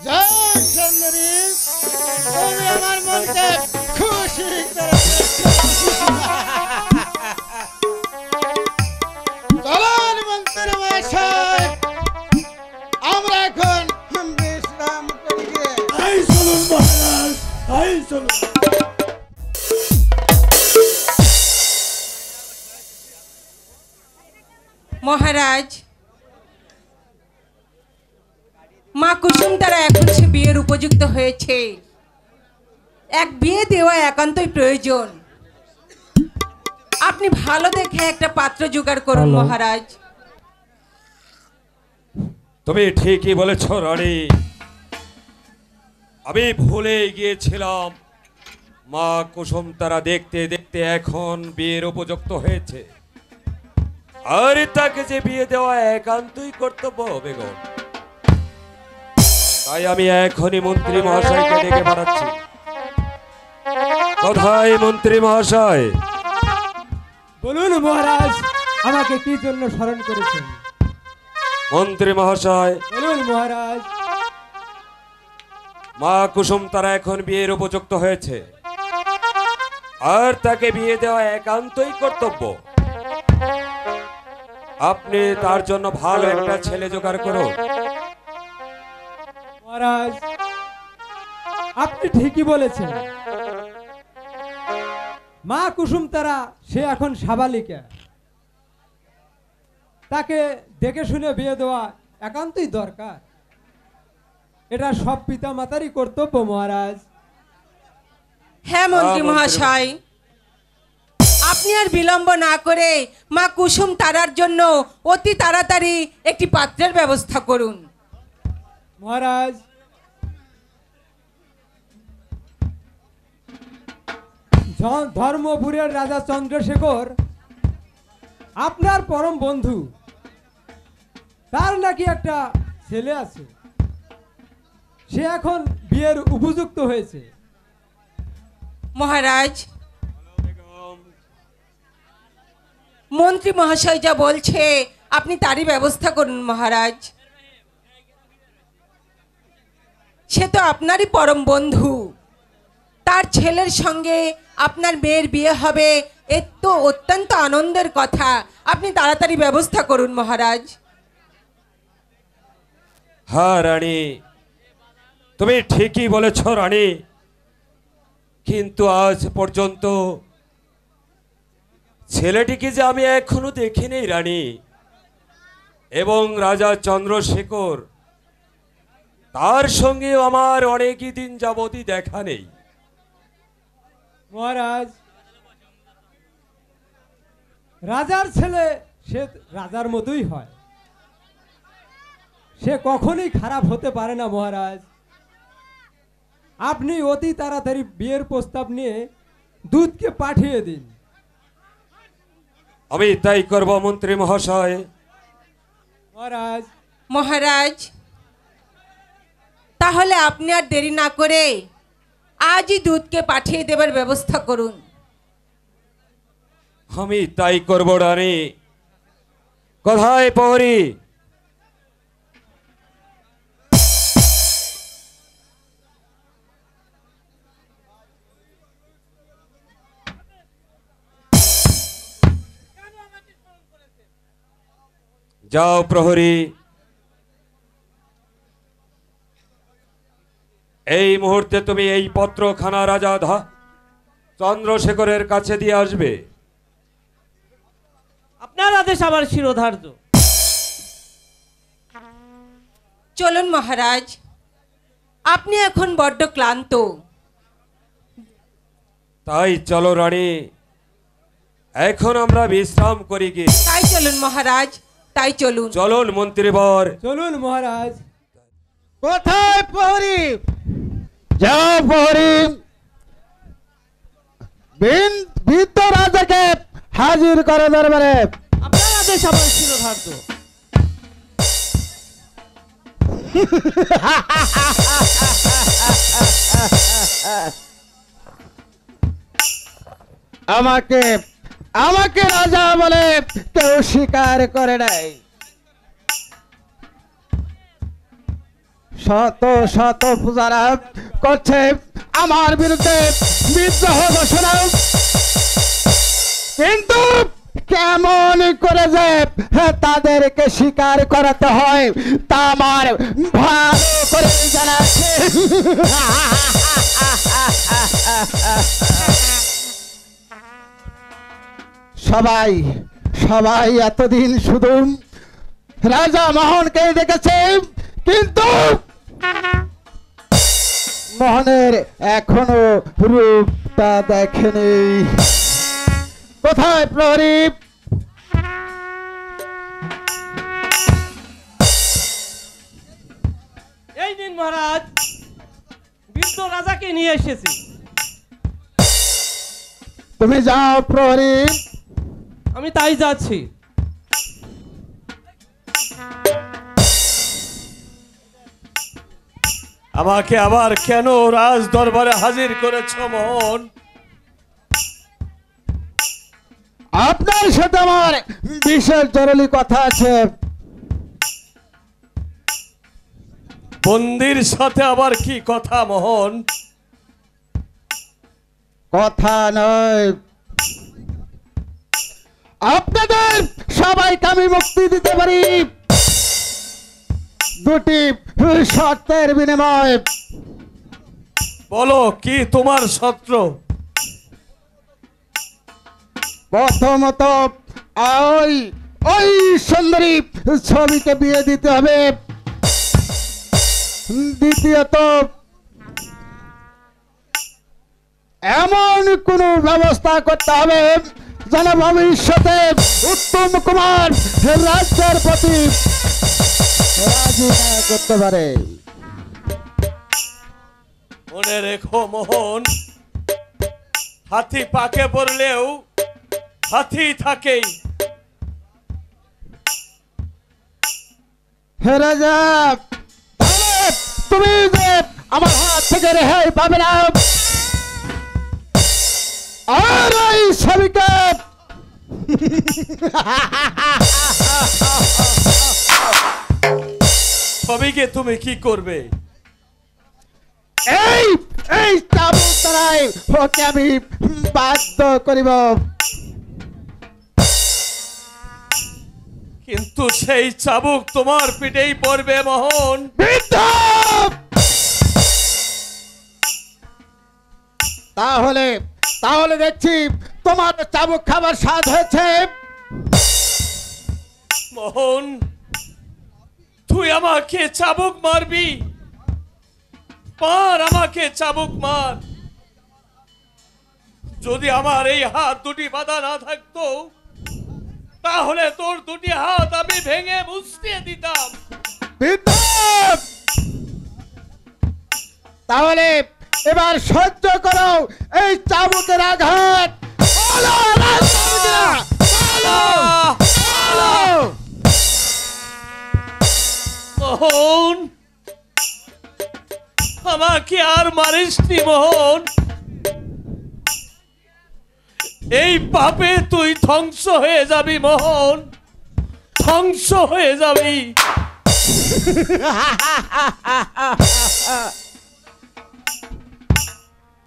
Speaker 5: জয় সুন্দরী, তুমি আমার মনকে খুশি করেছো। চলুন মন্ত্রী মশাই, আমরা এখন বিশ্রাম করি। এই চলুন মহারাজ, এই চলুন।
Speaker 7: মহারাজ, মা কুসুম তারা এখন সে বিয়ের উপযুক্ত হয়েছে। এক বিয়ে দেওয়া একান্তই প্রয়োজন। আপনি ভালো দেখে একটা পাত্র জোগাড় করুন মহারাজ।
Speaker 3: তুমি ঠিকই বলেছ রানী, আমি ভুলে গিয়েছিলাম মা কুসুম তারা দেখতে দেখতে এখন বিয়ের উপযুক্ত হয়েছে, আর তাকে যে বিয়ে দেওয়া একান্তই কর্তব্য হবে গো। তাই আমি এখনই মন্ত্রী মহাশয়কে ডেকে পাঠাচ্ছি। কোথায় মন্ত্রী মহাশয়?
Speaker 6: বলুন মহারাজ, আমাকে কি জন্য স্মরণ করেছেন?
Speaker 3: মন্ত্রী মহাশয়,
Speaker 6: বলুন মহারাজ।
Speaker 3: মা কুসুম তারা এখন বিয়ের উপযুক্ত হয়েছে, আর তাকে বিয়ে দেওয়া একান্তই কর্তব্য। আপনি তার জন্য ভালো একটা ছেলে জোগাড় করুন।
Speaker 6: মহারাজ, আপনি ঠিকই বলেছেন। মা কুসুম তারা সে এখন সাবালিকা, তাকে দেখে শুনে বিয়ে দেওয়া একান্তই দরকার। এটা সব পিতা মাতারই কর্তব্য মহারাজ।
Speaker 7: হ্যাঁ মন্ত্রী মহাশয়, আপনি আর বিলম্ব না করে মা কুসুম তারার জন্য অতি তাড়াতাড়ি একটি পাত্রের ব্যবস্থা করুন।
Speaker 6: মহারাজ, ধর্মপুরের রাজা চন্দ্রশেখর আপনার পরম বন্ধু, তার নাকি একটা ছেলে আছে, সে এখন বিয়ের উপযুক্ত হয়েছে।
Speaker 7: মহারাজ, মন্ত্রী মহাশয় যা বলছে আপনি তারই ব্যবস্থা করুন মহারাজ। সে তো আপনারই পরম বন্ধু, তার ছেলের সঙ্গে আপনার মেয়ের বিয়ে হবে, এ তো অত্যন্ত আনন্দের কথা। আপনি তাড়াতাড়ি ব্যবস্থা করুন মহারাজ।
Speaker 3: হ্যাঁ রানী, তুমি ঠিকই বলেছ রানী, কিন্তু আজ পর্যন্ত ছেলেটিকে যে আমি এখনো দেখিনি রানী, এবং রাজা চন্দ্রশেখর তার সঙ্গে আমার অনেকই দিন যাবতই দেখা নেই।
Speaker 6: মহারাজ, রাজার ছেলে সে রাজার মতোই হয়, সে কখনোই খারাপ হতে পারে না মহারাজ। আপনি অতি তাড়াতাড়ি বিয়ের প্রস্তাব নিয়ে দূতকে পাঠিয়ে দিন।
Speaker 3: আমি তাই করব মন্ত্রী মহাশয়।
Speaker 6: মহারাজ,
Speaker 7: মহারাজ, তাহলে আপনি আর দেরি না করে আজই দূতকে পাঠিয়ে দেবার ব্যবস্থা করুন।
Speaker 3: আমি তাই করব রানী। কোথায় প্রহরী? যাও প্রহরী, এই মুহূর্তে তুমি এই পত্রখানা রাজা চন্দ্রশেখরের কাছে দিয়ে আসবে।
Speaker 8: আপনার আদেশ আমার শিরোধার্য।
Speaker 7: চলুন মহারাজ, আপনি এখন বড্ড ক্লান্ত।
Speaker 3: তাই চলো রানী, এখন আমরা বিশ্রাম করি কি?
Speaker 7: তাই চলুন মহারাজ, তাই চলুন।
Speaker 3: চলুন মন্ত্রীবর।
Speaker 6: চলুন মহারাজ।
Speaker 2: কোথায় প্রহরী? যাও প্রহরী, বৃদ্ধ রাজাকে হাজির করে দরবারে।
Speaker 8: আপনার আদেশ আমার শিরোধার্য।
Speaker 2: আমাকে আমাকে রাজা বলে কেউ স্বীকার করে নাই। শত শত পূজারা করছে আমার বিরুদ্ধে বিদ্রোহ ঘোষণা, কিন্তু কেমন করে যে তাদেরকে স্বীকার করাতে হয় তা আমার ভালো করে জানা আছে। সবাই সবাই এতদিন শুধু রাজা মোহনকে দেখেছে, কিন্তু মোহনের এখনো রূপটা দেখেনি। কোথায় প্রহরী?
Speaker 8: এই দিন মহারাজ, বৃদ্ধ রাজাকে নিয়ে এসেছি।
Speaker 2: তুমি যাও প্রহরী।
Speaker 8: আমি তাই যাচ্ছি।
Speaker 3: আমাকে আবার কেন রাজ দরবারে হাজির করেছ মোহন?
Speaker 2: আপনার সাথে আমার বিশেষ জরুরি কথা আছে।
Speaker 3: বন্দির সাথে আবার কি কথা মোহন?
Speaker 2: কথা নয়, আপনাদের সবাইকে আমি মুক্তি দিতে পারি দুটি শর্তের বিনিময়ে।
Speaker 3: বলো কি তোমার শর্ত?
Speaker 2: প্রথমত ওই ওই সুন্দরী ছবিকে বিয়ে দিতে হবে, দ্বিতীয়ত এমন কোন ব্যবস্থা করতে হবে যেন ভবিষ্যতে উত্তম কুমার রাজ্যের প্রতি রাজি না করতে পারে।
Speaker 3: মনে রেখো মোহন, হাতি পাকে পড়লেও হাতি থাকেই।
Speaker 2: হে রাজা, তাহলে তুমি যে আমার হাত থেকে রেহাই পাবে না, আর এই ছবিকে
Speaker 3: ছবিকে তুমি কি করবে?
Speaker 2: এই এই চাবুক দ্বারাই ওকে আমি বাধ্য করিব।
Speaker 3: কিন্তু সেই চাবুক তোমার পিঠেই পড়বে মোহন।
Speaker 2: বৃদ্ধ! তাহলে তাহলে দেখছি তোমার চাবুক খাবার স্বাদ হয়েছে।
Speaker 3: মোহন, তুই আমাকে চাবুক মারবি? মার, আমাকে চাবুক মার। যদি আমার এই হাত দুটি বাঁধা না থাকতো, তাহলে তোর দুটি হাত আমি ভেঙে মুছড়িয়ে দিতাম।
Speaker 2: বৃদ্ধ! তাহলে এবার সহ্য করো এই চাবুকের আঘাত। বলো, রাজবন্দীরা, বলো, বলো।
Speaker 3: মোহন, আমাকে আর মারিসনি মোহন। এই পাপে তুই ধ্বংস হয়ে যাবি মোহন, ধ্বংস হয়ে যাবি।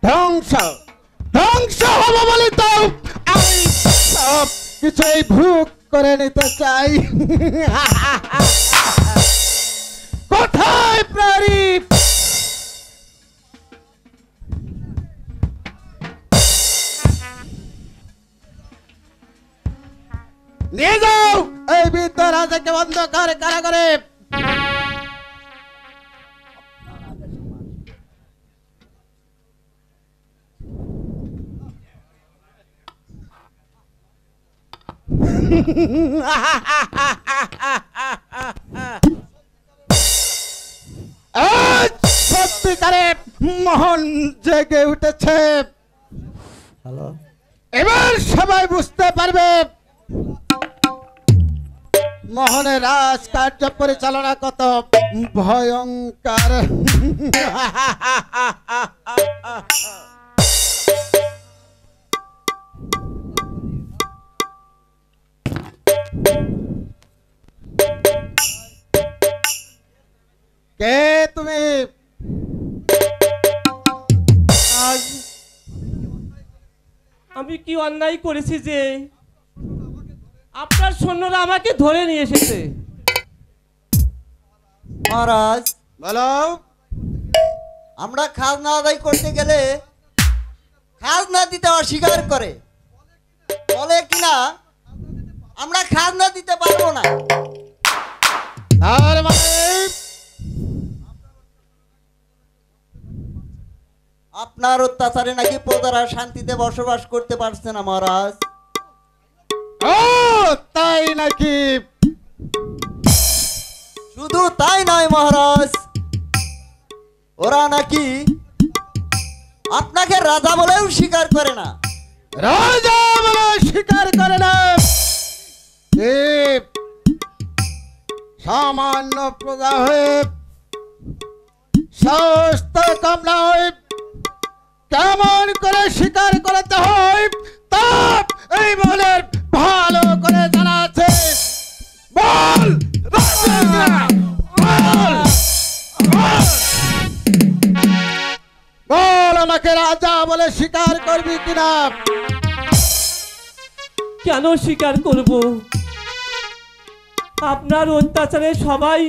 Speaker 2: ধ্বংস ধ্বংস হবো বলে তো আমি সব কিছুই ভোগ করে নিতে চাই। কোথায় প্রহরী? নিয়ে যাও এই বৃদ্ধ রাজাকে অন্ধকার কারাগারে। আজ সত্যিকারে মোহন জেগে উঠেছে। এবার সবাই বুঝতে পারবে মোহনের রাজকার্য পরিচালনা কত ভয়ঙ্কর। কে তুমি?
Speaker 8: আমি কি অন্যায় করেছি যে আপনার সৈন্যরা আমাকে ধরে নিয়ে এসেছে?
Speaker 9: মহারাজ,
Speaker 2: বলো।
Speaker 9: আমরা খাজনা আদায় করতে গেলে খাজনা দিতে অস্বীকার করে, বলে কিনা আমরা খাজনা দিতে পারবো না।
Speaker 2: তার মানে
Speaker 9: আপনার অত্যাচারে নাকি প্রজারা শান্তিতে বসবাস করতে পারছে না মহারাজ।
Speaker 2: ও তাই নাকি?
Speaker 9: শুধু তাই নয় মহারাজ, ওরা নাকি আপনাকে রাজা বলেও স্বীকার করে না।
Speaker 2: রাজা বলে স্বীকার করে না? সামান্য প্রজা হয়ে, সমস্ত কামনা হয়ে কেমন করে স্বীকার করতে হয় তা এই মনের ভালো করে জানা আছে। বল রাজা, বল, বল। বল আমাকে রাজা বলে স্বীকার করবি কিনা?
Speaker 8: কেন স্বীকার করব? আপনার অত্যাচারে সবাই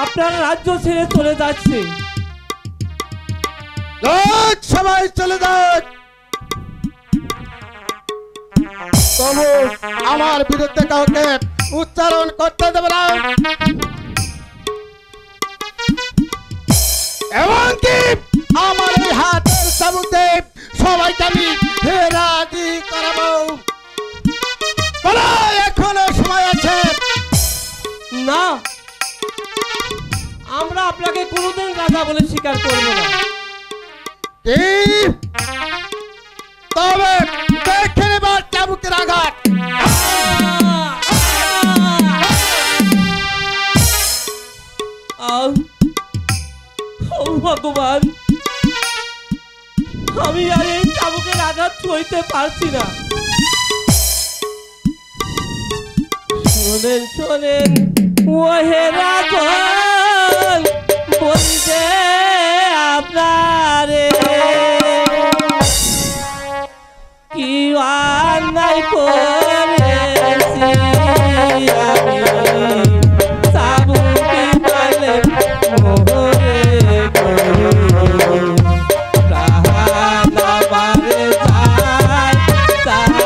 Speaker 8: আপনার রাজ্য ছেড়ে চলে যাচ্ছে।
Speaker 2: লোক সবাই চলে যাক, তবু আমার বিরুদ্ধে কাউকে উচ্চারণ করতে দেবে না। এমনকি আমার এই হাতের সাবুতে সবাইকে আমি রাজি করাবো। বলো, এখনো সময় আছে।
Speaker 8: না, আমরা আপনাকে কোনোদিন রাজা বলে স্বীকার করব না।
Speaker 2: কি? তবে দেখে নেবার চাবুকের আঘাত।
Speaker 8: ও ভগবান, আমি আর এই চাবুকের আঘাত সইতে পারছি না। শোনেন শোনেন ওহে রাজন, বলতে আপনারে কি অন্যায় করেছি আমি, চাবুকে মারলে মোহরে করি, প্রাণ আমারে যায় যায়।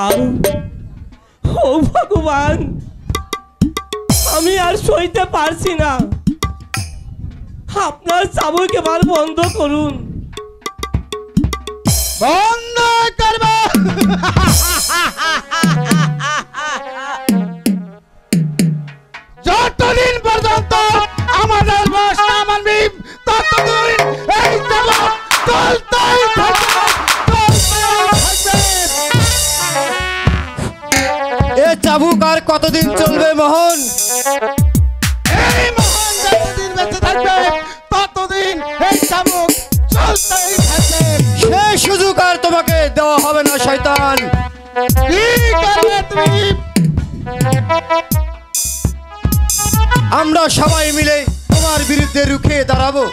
Speaker 8: আর ও ভগবান, আমি আর সইতে পারছি না। আপনার চাবুক এবার বন্ধ করুন।
Speaker 2: বন্ধ করব। যতদিন পর্যন্ত আমাদের বস না মানবি ততদিন এই চাবুক চলতেই থাকবে, চলতেই থাকবে।
Speaker 4: এ চাবুক আর কতদিন চলবে মোহন?
Speaker 2: এই মহান যতদিন বেঁচে থাকবে ততদিন এই চাবুক চলতেই থাকবে।
Speaker 4: সে সুযোগ আর তোমাকে দেওয়া হবে না শয়তান।
Speaker 2: কি করবে তুমি?
Speaker 4: আমরা সবাই মিলে তোমার বিরুদ্ধে রুখে দাঁড়াবো।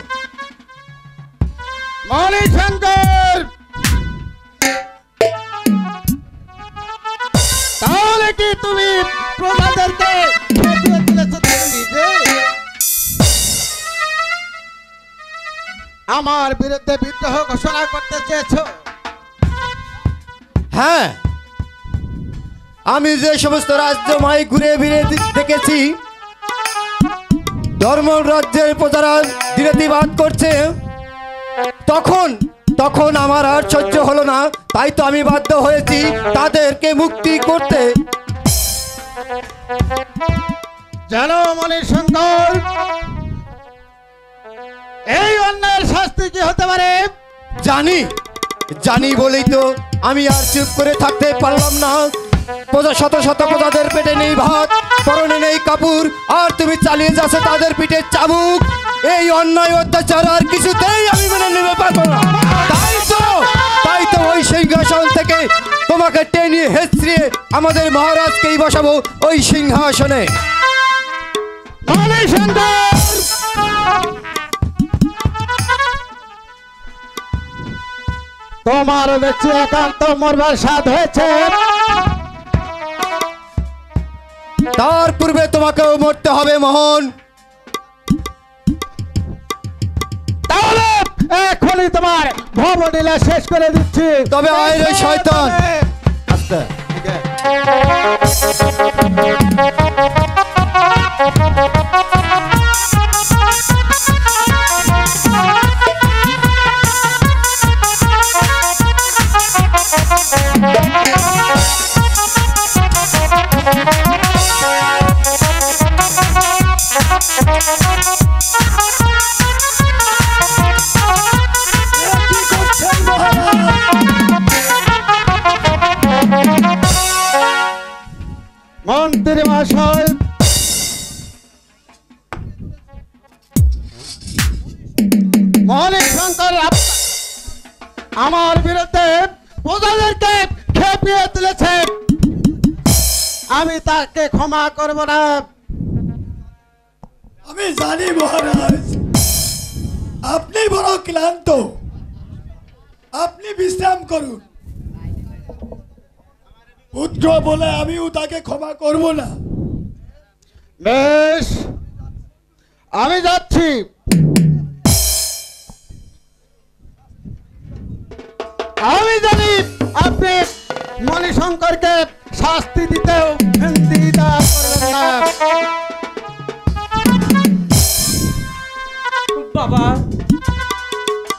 Speaker 2: মণিশঙ্কর, তাহলে কি তুমি প্রজাদেরকে খেপিয়ে তুলেছো তুমি নিজে? আমার বিরুদ্ধে বিদ্রোহ ঘোষণা করতে চেয়েছো?
Speaker 4: হ্যাঁ, আমি যে সমস্ত রাজ্য মাই ঘুরে ফিরে দেখেছি ধর্ম রাজ্যের প্রজারা দিনেতিবাদ করছে, তখন আমার আর সহ্য হলো না। তাই তো আমি বাধ্য হয়েছি তাদেরকে মুক্তি করতে।
Speaker 2: জানো মণিশঙ্কর, এই অন্যায়ের শাস্তি কি হতে পারে?
Speaker 4: জানি বলেই তো আমি আর চুপ করে থাকতে পারলাম না। প্রজা শত শত প্রজাদের পেটে নেই ভাত, পরনে নেই কাপড়, আর তুমি চালিয়ে যাচ্ছ তাদের পিঠে চাবুক। এই অন্যায় অত্যাচার আর কিছুতেই আমি মেনে নিতে পারবো না। তাই তো ওই সিংহাসন থেকে তোমাকে টেনে হেঁচড়িয়ে আমাদের মহারাজকেই বসাবো ওই সিংহাসনে।
Speaker 2: মণিশঙ্কর, তোমার বেঁচে একান্ত মরবার স্বাদ হয়েছে।
Speaker 4: তার পূর্বে তোমাকেও মরতে হবে মোহন।
Speaker 2: তাহলে এখনই তোমার ভবলীলা শেষ করে দিচ্ছি।
Speaker 4: তবে আয় রে শয়তান।
Speaker 2: আস্তে, ঠিক মন্ত্রী মহাশয়, মণিশঙ্কর আমার বিরুদ্ধে প্রজাদেরকে খেপিয়ে তুলেছে, আমি তাকে ক্ষমা করব না।
Speaker 5: আমি জানি মহারাজ, আপনি বড় ক্লান্ত, আপনি বিশ্রাম করুন। পুত্র বলে আমিও তাকে ক্ষমা করব না।
Speaker 2: বেশ, আমি যাচ্ছি। আমি জানি আপনি মণিশঙ্করকে শাস্তি দিতেও দ্বিধা করবেন না।
Speaker 8: বাবা,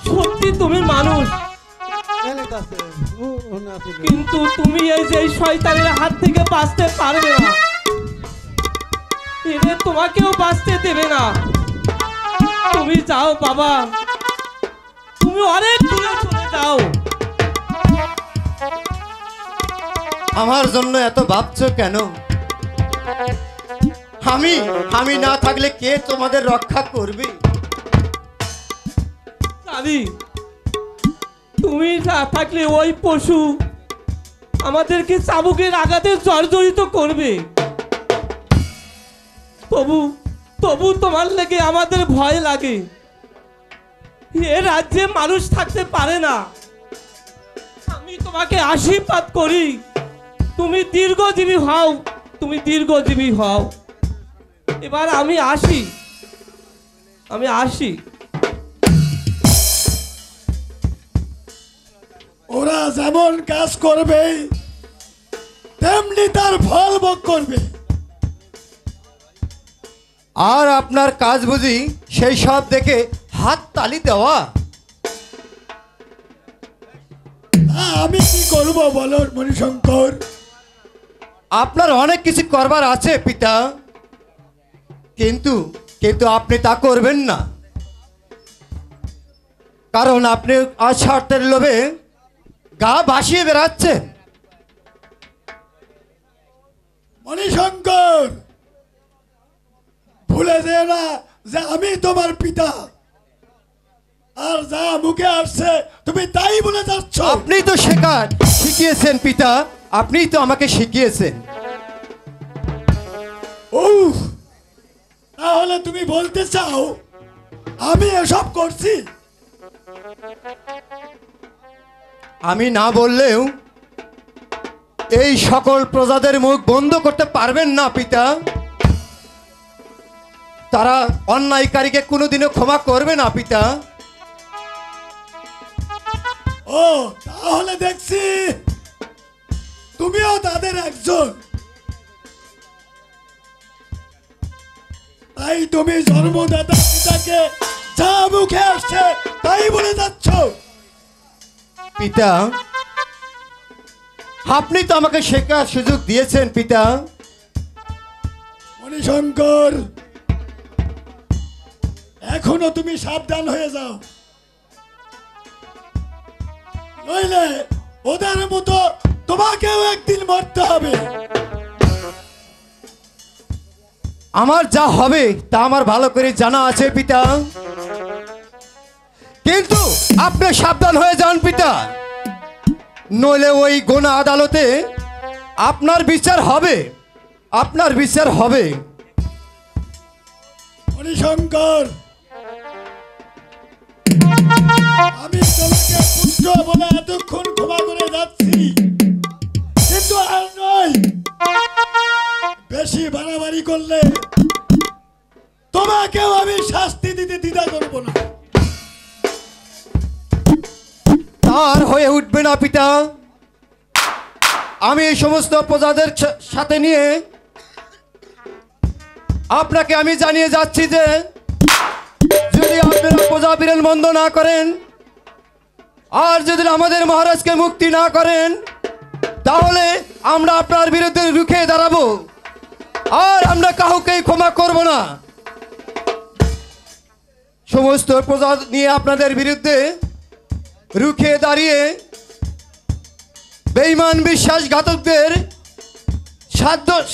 Speaker 8: সত্যি তুমি মানুষ, কিন্তু তুমি এই যে শয়তানের হাত থেকে বাঁচতে পারবে না। এদের তোমাকেও বাঁচতে দেবে না। তুমি যাও বাবা, তুমি অনেক দূরে চলে যাও।
Speaker 4: আমার জন্য এত ভাবছো কেন? আমি না থাকলে কে তোমাদের রক্ষা করবে?
Speaker 8: জানি, তুমি না থাকলে ওই পশু আমাদেরকে চাবুকের আঘাতে জর্জরিত করবে। তবু তোমার লেগে আমাদের ভয় লাগে। এ রাজ্যে মানুষ থাকতে পারে না। আমি তোমাকে আশীর্বাদ করি, তুমি দীর্ঘজীবী হও, তুমি দীর্ঘজীবী হও। এবার আমি আসি।
Speaker 5: ওরা যেমন কাজ করবে তার ফল ভোগ করবে।
Speaker 4: আর আপনার কাজ বুঝি সেই সব দেখে হাত তালি দেওয়া?
Speaker 5: আমি কি করব বলো মণিশঙ্কর?
Speaker 4: আপনার অনেক কিছু করবার আছে পিতা, কিন্তু কিন্তু আপনি তা করবেন না, কারণ আপনি অস্বার্থের লোভে গা ভাসিয়ে বেড়াচ্ছেন।
Speaker 5: মণিশঙ্কর, ভুলে যেও না যে আমি তোমার পিতা, আর যা মুখে আসছে তুমি তাই বলে যাচ্ছ।
Speaker 4: আপনি তো শিখিয়েছেন পিতা, আপনি তো আমাকে শিখিয়েছেন।
Speaker 5: উফ, তাহলে তুমি বলতে চাও আমি এসব করছি?
Speaker 4: আমি না বললেও এই সকল প্রজাদের মুখ বন্ধ করতে পারবেন না পিতা। তারা অন্যায়কারীকে কোনোদিনও ক্ষমা করবে না পিতা।
Speaker 5: ও, তাহলে দেখছি তুমিও তাদের একজন। তাই তুমি জন্মদাতা পিতাকে যা মুখে আসছে তাই বলে যাচ্ছ।
Speaker 4: পিতা, আপনি তো আমাকে শেখার সুযোগ দিয়েছেন পিতা।
Speaker 5: মণিশঙ্কর, এখনো তুমি সাবধান হয়ে যাও, নইলে ওদের মতো তোমাকেও একদিন মরতে হবে।
Speaker 4: আমার যা হবে তা আমার ভালো করে জানা আছে পিতা, কিন্তু আপনি সাবধান হয়ে যান পিতা, নইলে ওই গোনা আদালতে আপনার বিচার হবে, আপনার বিচার হবে।
Speaker 5: মণিশঙ্কর, আমি তোমাকে পুত্র বলে এতক্ষণ ক্ষমা করে যাচ্ছি, কিন্তু আর নয়। বেশি বাড়াবাড়ি করলে তোমাকেও আমি শাস্তি দিতে দ্বিধা করব না।
Speaker 4: তার হয়ে উঠবে না পিতা। আমি এই সমস্ত প্রজাদের সাথে নিয়ে আপনাকে আমি জানিয়ে যাচ্ছি যে যদি আপনারা প্রজা বিরেন বন্ধ না করেন, আর যদি আমাদের মহারাজকে মুক্তি না করেন, তাহলে আমরা আপনার বিরুদ্ধে রুখে দাঁড়াবো, আর আমরা কাউকেই ক্ষমা করব না। সমস্ত প্রজা নিয়ে আপনাদের বিরুদ্ধে রুখে দাঁড়িয়ে বেঈমান বিশ্বাসঘাতকদের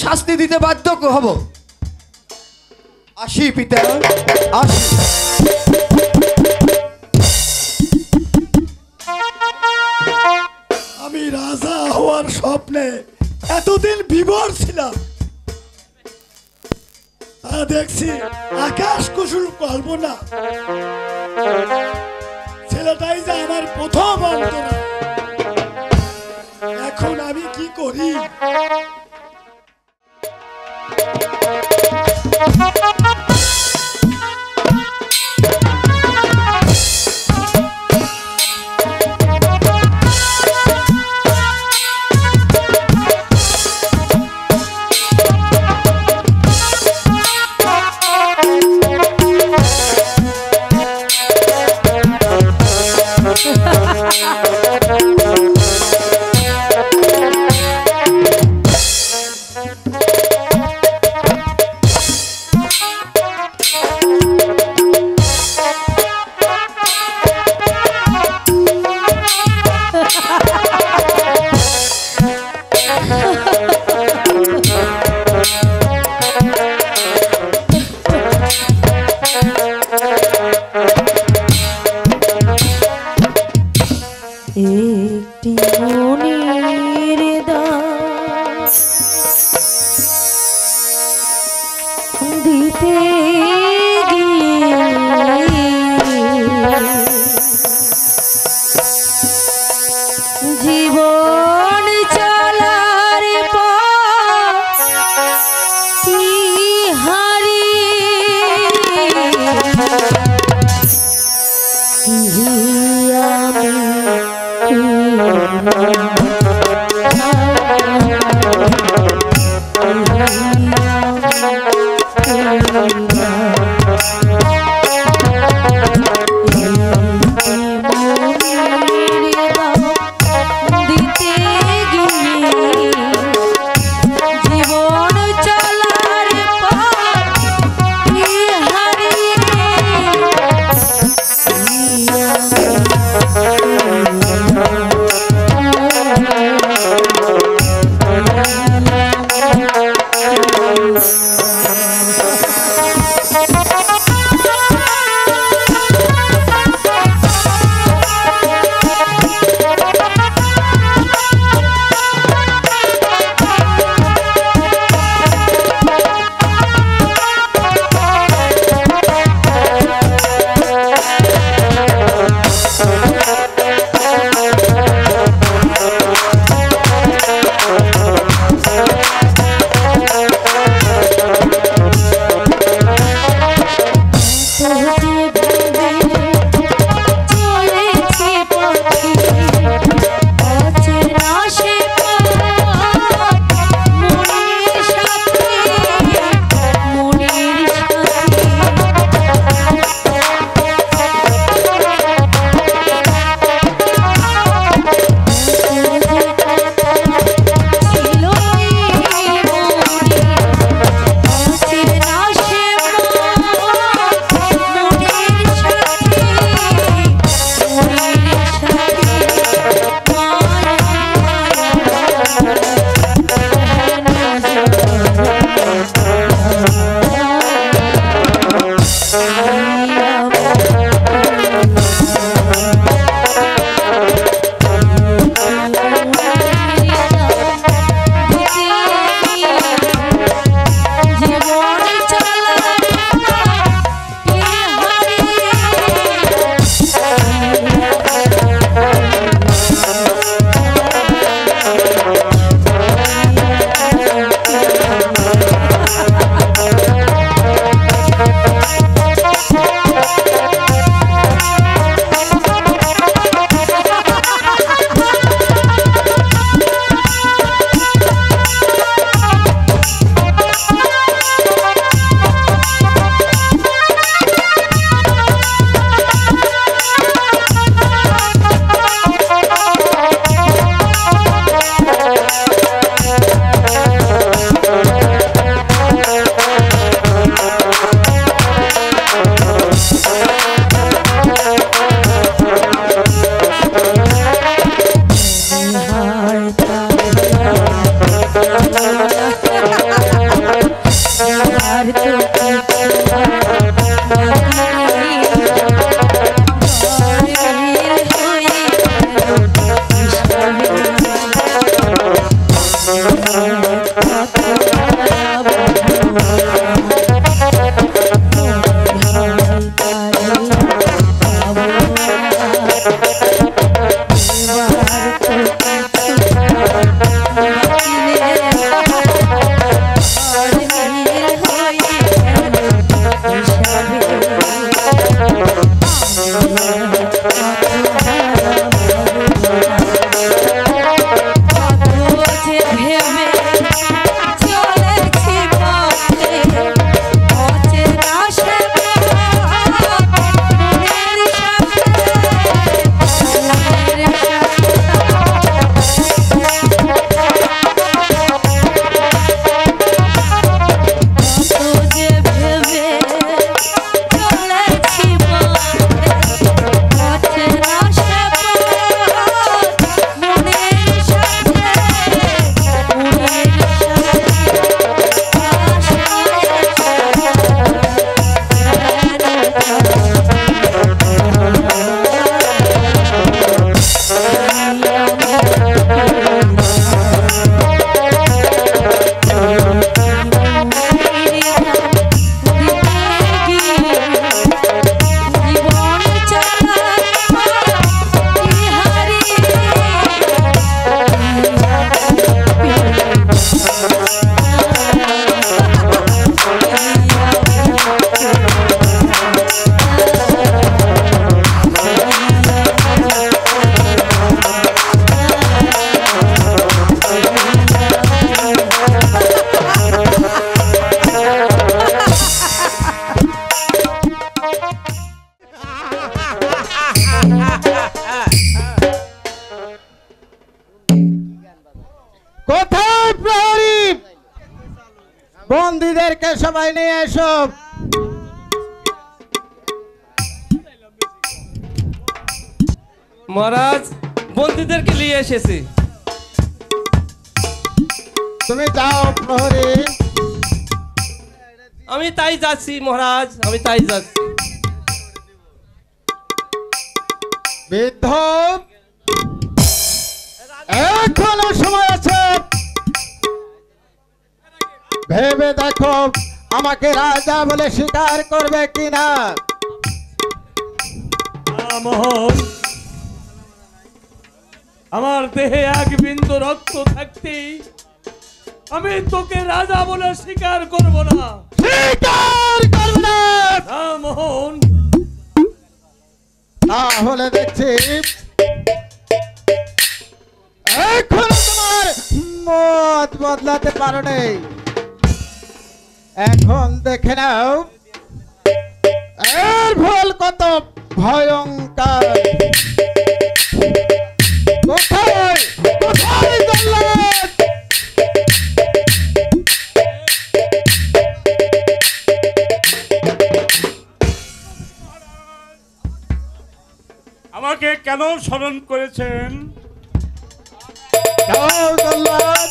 Speaker 4: শাস্তি দিতে বাধ্য হব। আসি পিতা, আসি।
Speaker 5: আমি রাজা হওয়ার স্বপ্নে এতদিন বিভোর ছিলাম, তা দেখছি আকাশ কুসুম কল্পনা। ছেলেটাই যে আমার প্রথম অন্তরা। এখন আমি কি করি?
Speaker 1: একটি মনের দান দিতে গিয়ে জীবন চলার
Speaker 2: কোথায় প্রহরী? বন্দীদেরকে সবাই নিয়ে এসো।
Speaker 8: মহারাজ, বন্দীদেরকে নিয়ে এসেছি।
Speaker 2: তুমি যাও প্রহরী।
Speaker 8: আমি তাই যাচ্ছি মহারাজ, আমি তাই যাচ্ছি।
Speaker 2: বৃদ্ধ, এখনো সময় আছে, ভেবে দেখো আমাকে রাজা বলে স্বীকার করবে কিনা।
Speaker 3: মোহন, আমার দেহে এক বিন্দু রক্ত থাকতেই আমি তোকে রাজা বলে স্বীকার করব না।
Speaker 2: স্বীকার করবে না?
Speaker 3: না মোহন।
Speaker 2: তাহলে দেখছি এখন তোমার মত বদলাতে পারো নেই। এখন দেখে নাও এর ফল কত ভয়ঙ্কর। কোথায় কোথায় জল্লাদ?
Speaker 3: আমাকে কেন স্মরণ করেছেন?
Speaker 2: যাও জল্লাদ,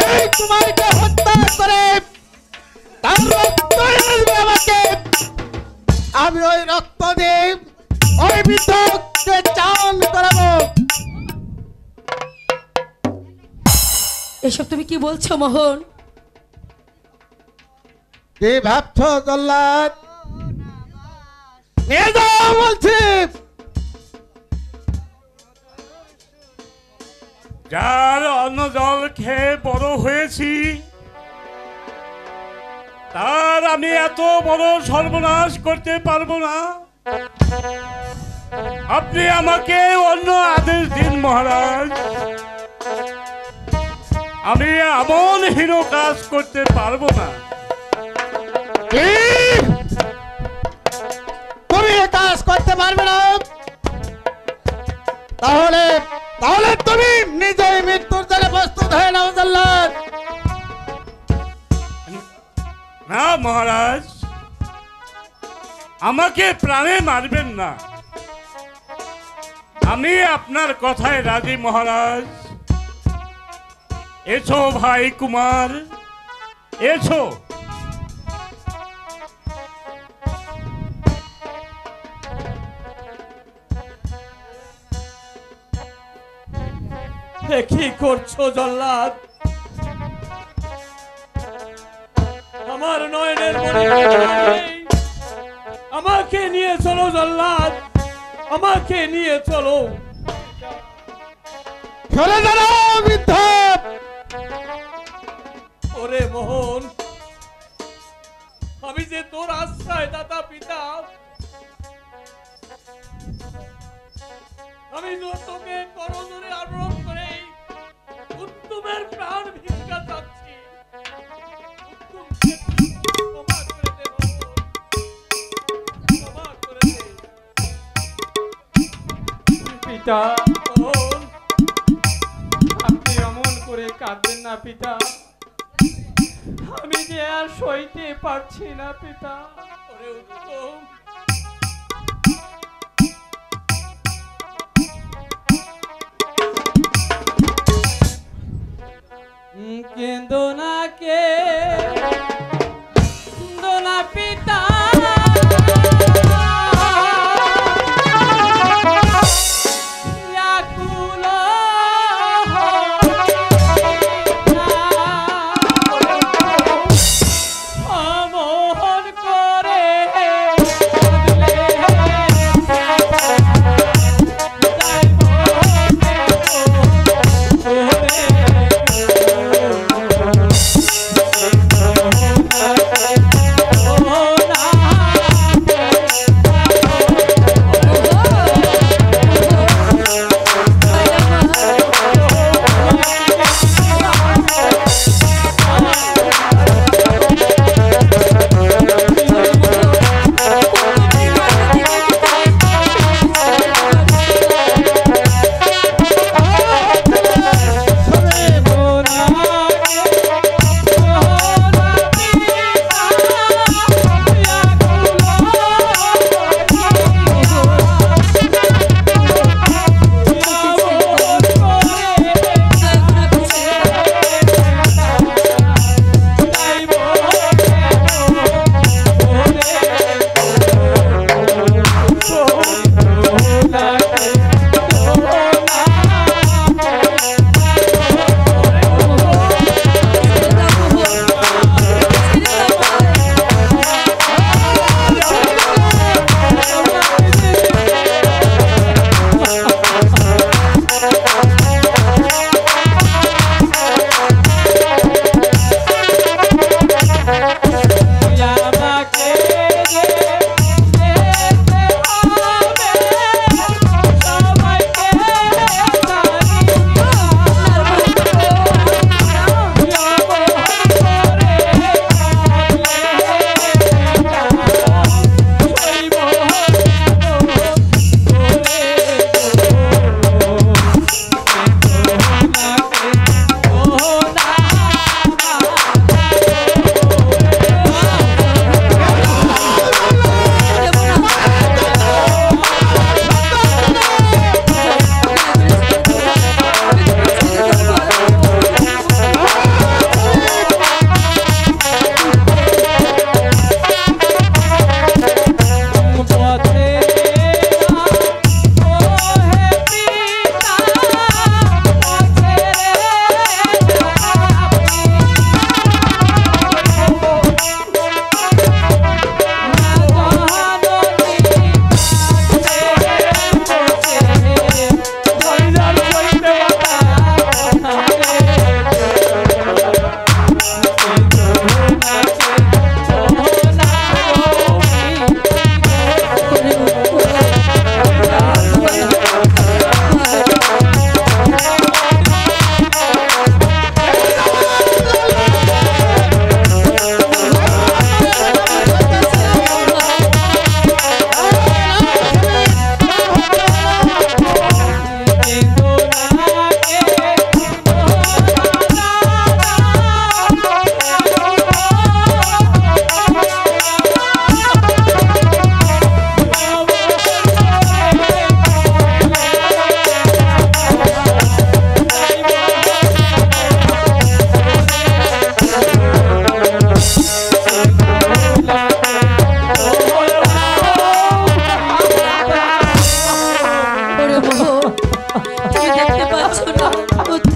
Speaker 2: এই কুমারকে হত্যা করে তার রক্ত আসবে আমাকে। আমি ওই রক্ত দিয়ে ওই বৃদ্ধকে চান করাবো।
Speaker 1: এসব তুমি কি বলছো মোহন?
Speaker 2: কি ভাবছো জল্লাদ? নিয়ে যাও বলছি।
Speaker 3: যার অন্ন জল খেয়ে বড় হয়েছি, তার আমি এত বড় সর্বনাশ করতে পারবো না। আপনি আমাকে অন্য আদেশ দিন মহারাজ। আমি এমন হীন কাজ করতে পারবো না।
Speaker 2: কি? তুমি এ কাজ করতে পারবে না? তাহলে তাহলে তুমি নিজেই মৃত্যুর জন্য প্রস্তুত হয়ে নাও জল্লাদ।
Speaker 3: না মহারাজ, আমাকে প্রাণে মারবেন না। আমি আপনার কথায় রাজি মহারাজ। এসো ভাই কুমার, এসো। কি করছো জল্লাদ? আমার নয়নের মনে আমাকে নিয়ে চলো জল্লাদ, আমাকে নিয়ে চলো।
Speaker 2: চলে যাও বৃদ্ধ।
Speaker 3: ওরে মোহন, আমি যে তোর আশ্রয় দাতা পিতা, আমি তোকে করজোড়ে আবরণ করে উত্তমের প্রাণ ভিক্ষা চাচ্ছি। উত্তমকে ক্ষমা করে দে মোহন, ক্ষমা করে দে।
Speaker 6: পিতা,
Speaker 3: মোহন,
Speaker 6: আপনি অমন করে কাঁদবেন না পিতা। আমি যে আর সইতে পারছি না পিতা।
Speaker 3: ওরে উত্তম,
Speaker 6: কেন্দো না কে কেন্দো না পিতা, আকুল অমোহন করে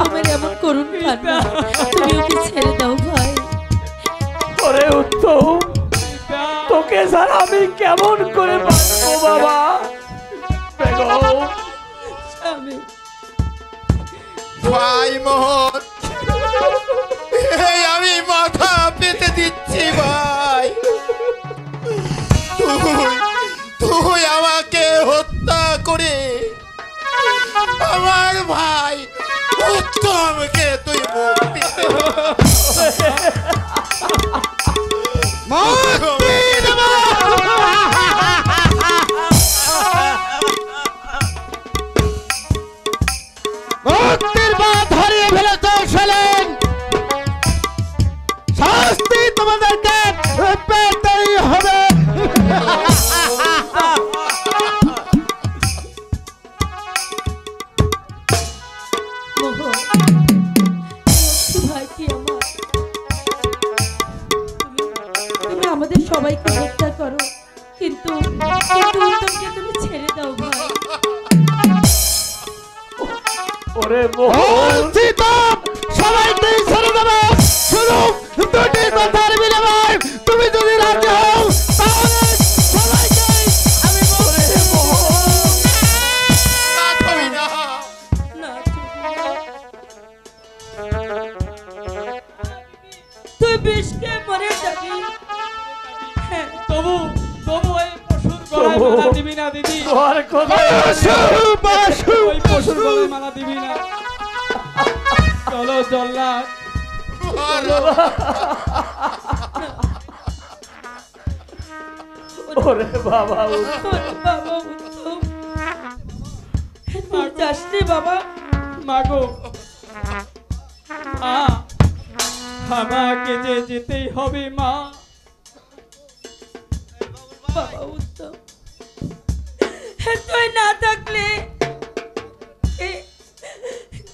Speaker 1: আমার এমন করুন কান্না, তুমি ওকে ছেড়ে দাও ভাই।
Speaker 3: ওরে উত্তম, তোকে ছাড়া আমি কেমন করে বাঁচবো বাবা? বেগম,
Speaker 1: স্বামী,
Speaker 4: ভাই মোহন, এই আমি মাথা পেতে দিচ্ছি ভাই। তুই আমাকে হত্যা করে আমার ভাই উত্তমকে তুই মুক্তি
Speaker 2: মুক্তির বাঁধ হারিয়ে ফেলেছ সেলেন, শাস্তি তোমাদেরকে পেতেই হবে।
Speaker 1: মোহন, ভাইটি আমার, তুমি আমাদের সবাইকে হত্যা করো, কিন্তু উত্তমকে তুমি ছেড়ে দাও ভাই।
Speaker 3: ওরে মোহন,
Speaker 2: বলছি তো সবাইকেই ছেড়ে দেবে, শুধু দুটি কথার বিনিময় তুমি যদি রাজি হও তাহলে সবাইকেই আমি
Speaker 1: না, তুই বিষকে মরে যাবি। হ্যাঁ,
Speaker 6: তবু ওই পশুর গলায় মালা দিবি না দিদি?
Speaker 3: তোর কথা
Speaker 6: ওই পশুর গলায় মালা দিবি না? চলো জল্লাদ,
Speaker 3: ওরে বাবা
Speaker 1: ওরে বাবা উত্তম, তুই যাস রে বাবা।
Speaker 6: মাগো মা, আমাকে যে যেতেই হবে মা।
Speaker 1: বাবা উত্তম, তুই না থাকলে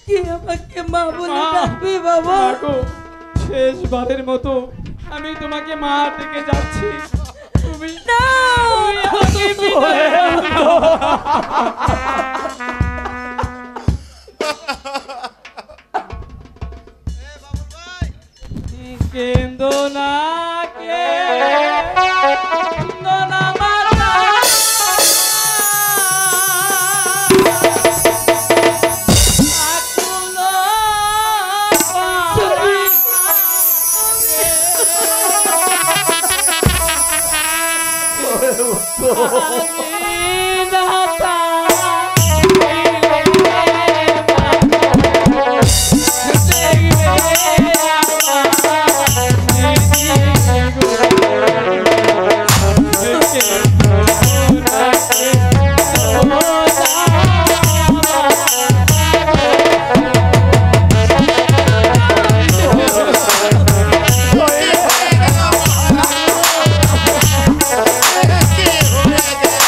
Speaker 1: কে আমাকে মা বলে
Speaker 6: মা,
Speaker 1: ডাকবে বাবা?
Speaker 6: মাগো, শেষবারের মতো আমি তোমাকে মা ডেকে যাচ্ছি। তুমি
Speaker 1: না,
Speaker 6: আমাকে বিদায় দাও। কেন্দো না, কেন্দো না মাতা, আকুলো পারে। আমি দাতা
Speaker 4: কি হয়ে গেল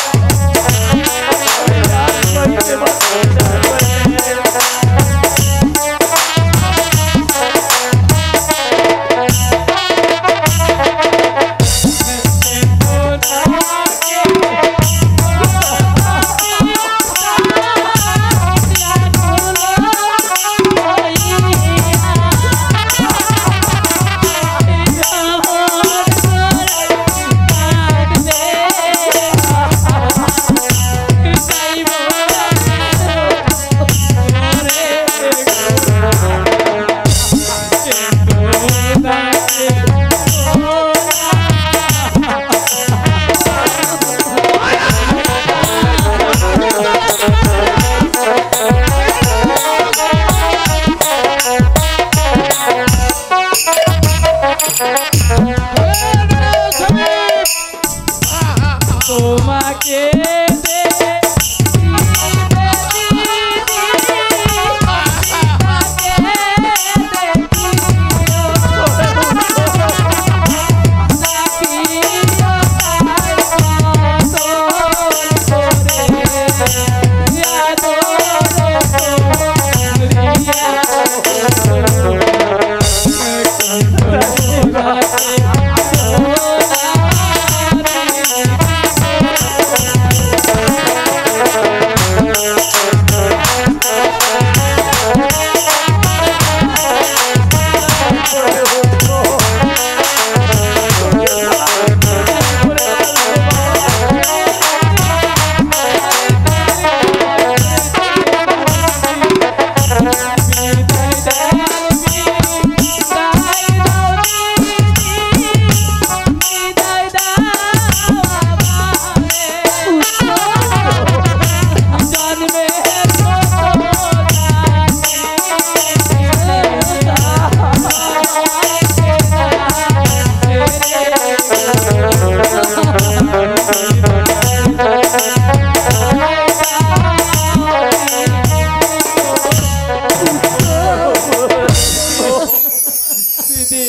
Speaker 6: দিদি,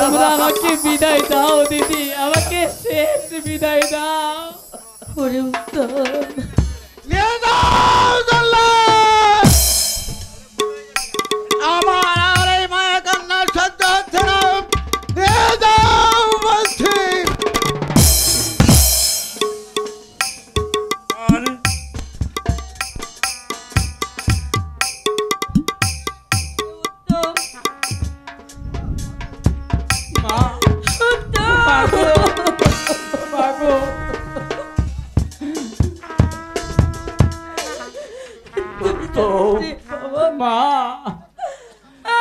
Speaker 6: তোমরা আমাকে বিদায় দাও দিদি, আমাকে শেষ বিদায় দাও।
Speaker 1: ওরে উত্তম,
Speaker 2: নিয়ে যাও জল্লাদ! আমার আর এই মায়া কান্না সহ্য হচ্ছে না, নিয়ে যাও বলছি।
Speaker 6: মা, মাগো, মাগো, মা,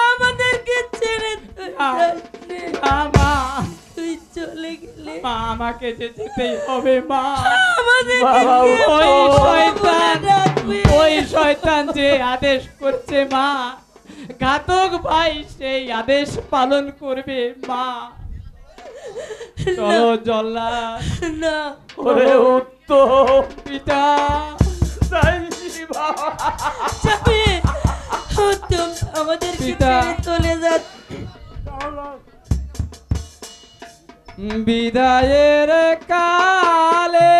Speaker 1: আমাদেরকে ছেড়ে তুই যাসনি।
Speaker 6: মা,
Speaker 1: তুই চলে গেলে
Speaker 6: মা, আমাকে যে যেতেই হবে মা।
Speaker 1: আমাদেরকে
Speaker 6: ওই
Speaker 1: কে
Speaker 6: শয়তান,
Speaker 1: রাখবে?
Speaker 6: ওই শয়তান যে আদেশ করছে মা, ঘাতক ভাই সেই আদেশ পালন করবে মা। চলো জল্লাদ।
Speaker 1: না,
Speaker 6: ওরে উত্তম পিতা, যাইনি বাবা।
Speaker 1: যাবে। উত্তম আমাদেরকে
Speaker 6: পিতা।
Speaker 1: ছেড়ে চলে যাচ্ছে।
Speaker 6: বিদায়ের কালে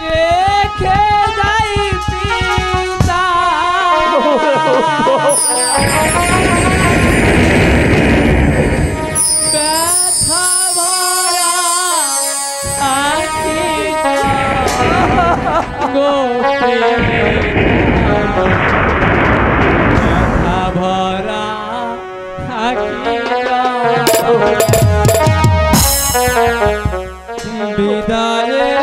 Speaker 6: রেখে যাই পিতা, ব্যথা ভরা আখিটা গো ব্যথা ভরা আখিটা বিদায়ের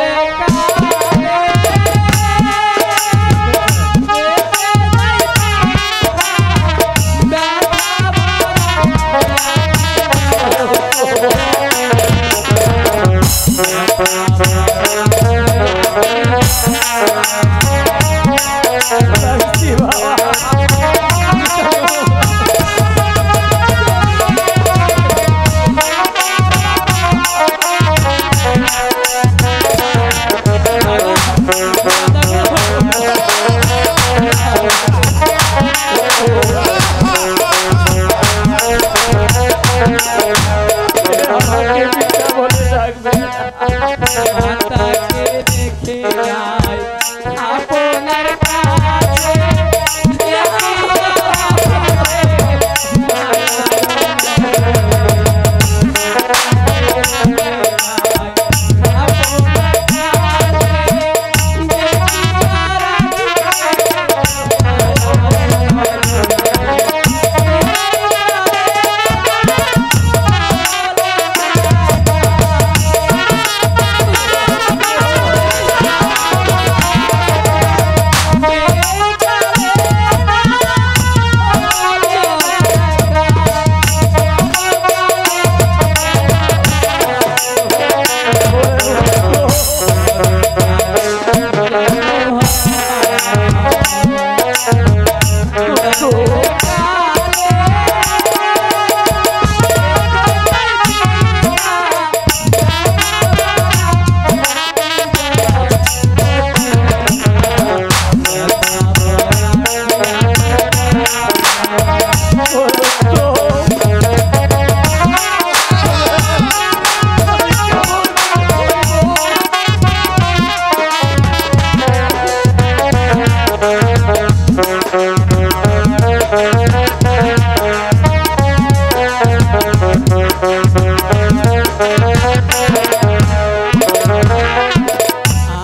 Speaker 6: কালে মাতাকে দেখে যাই আপনার কাছে,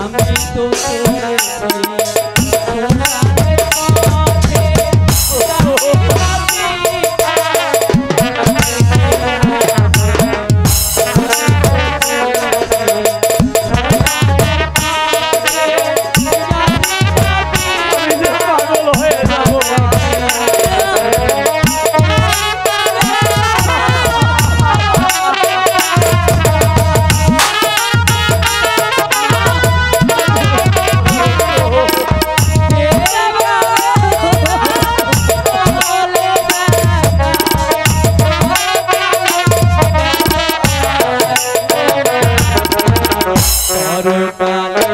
Speaker 6: আমি তো পাগল হয়ে যাবো। পরকালে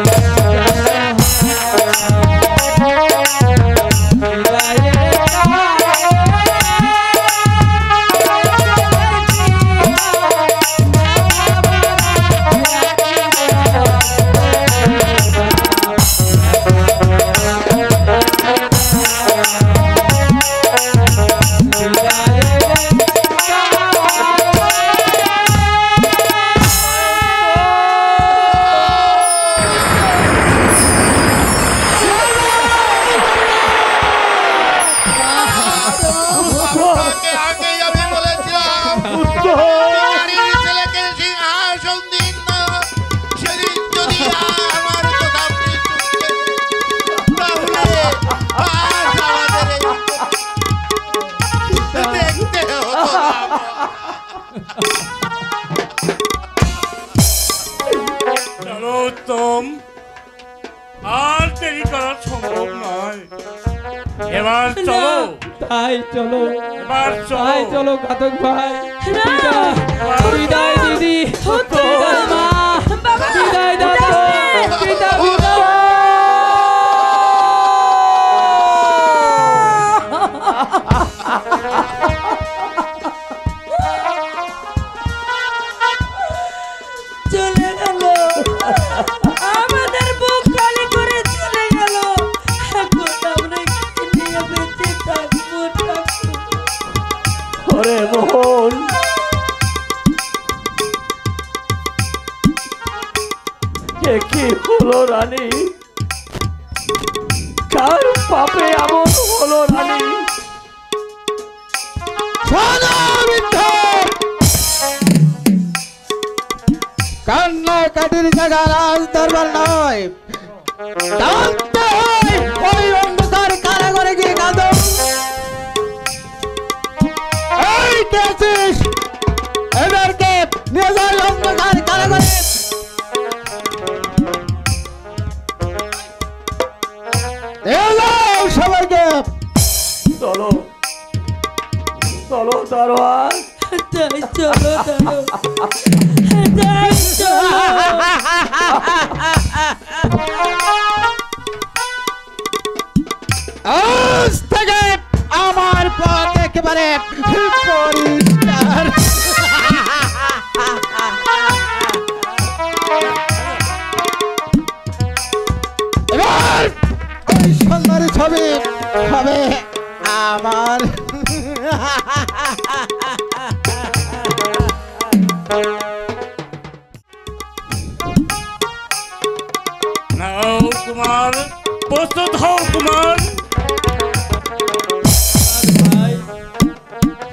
Speaker 10: গৌতম, আর দেরি করা সম্ভব নয়। এবার চলো,
Speaker 6: তাই চলো,
Speaker 10: এবার
Speaker 6: তাই
Speaker 10: চলো।
Speaker 6: চলো ঘাতক ভাই।
Speaker 1: না!
Speaker 6: বিদায় দিদি,
Speaker 1: হচ্ছে না।
Speaker 6: বিদায় মা,
Speaker 1: বাবা,
Speaker 6: বিদায় দাদু,
Speaker 1: যাচ্ছে।
Speaker 6: বিদায় বিদায়।
Speaker 1: চলে গেল, আমাদের বুক খালি করে চলে গেল। এখন আমরা কি নিয়ে বেঁচে থাকবো ঠাকুর?
Speaker 3: ওরে মোহন, এ কি হলো রানী? কার পাপে এমন হলো রানী?
Speaker 2: শোনো বৃদ্ধ! কান্না কাটির জায়গা রাজ দরবার নয়, জানতে হয় ওই অন্ধকার কারাগারে গিয়ে কাঁদো। এই কে আছিস? এদেরকে নিয়ে যাও অন্ধকার কারাগারে। নিয়ে যাও সবাইকে।
Speaker 3: চলো চলো দারোয়ান।
Speaker 1: তাই চলো দাদু, তাই চলো।
Speaker 2: আজ থেকে আমার পথ একেবারে পরিষ্কার। এবার ওই সুন্দর ছবি হবে আমার।
Speaker 10: নাও কুমার, প্রস্তুত হও কুমার।
Speaker 6: ভাই,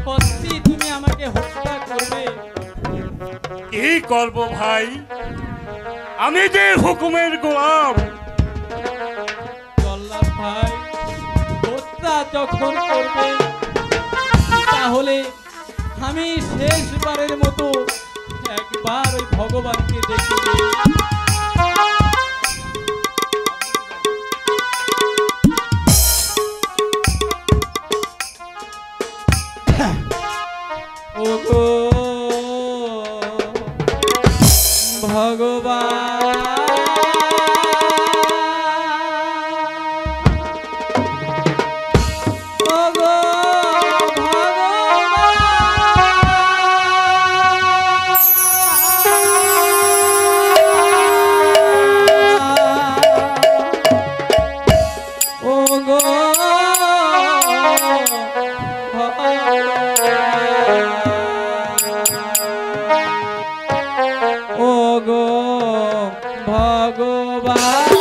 Speaker 6: সত্যি তুমি আমাকে হত্যা করবে?
Speaker 10: কি করব ভাই, আমি যে হুকুমের গোলাম।
Speaker 6: জল্লাদ ভাই, হত্যা যখন করবে তাহলে আমি শেষবারের মতো একবার ওই ভগবানকে দেখে নিই। ওগো ভগবান, ওগো ওগো ভগবান,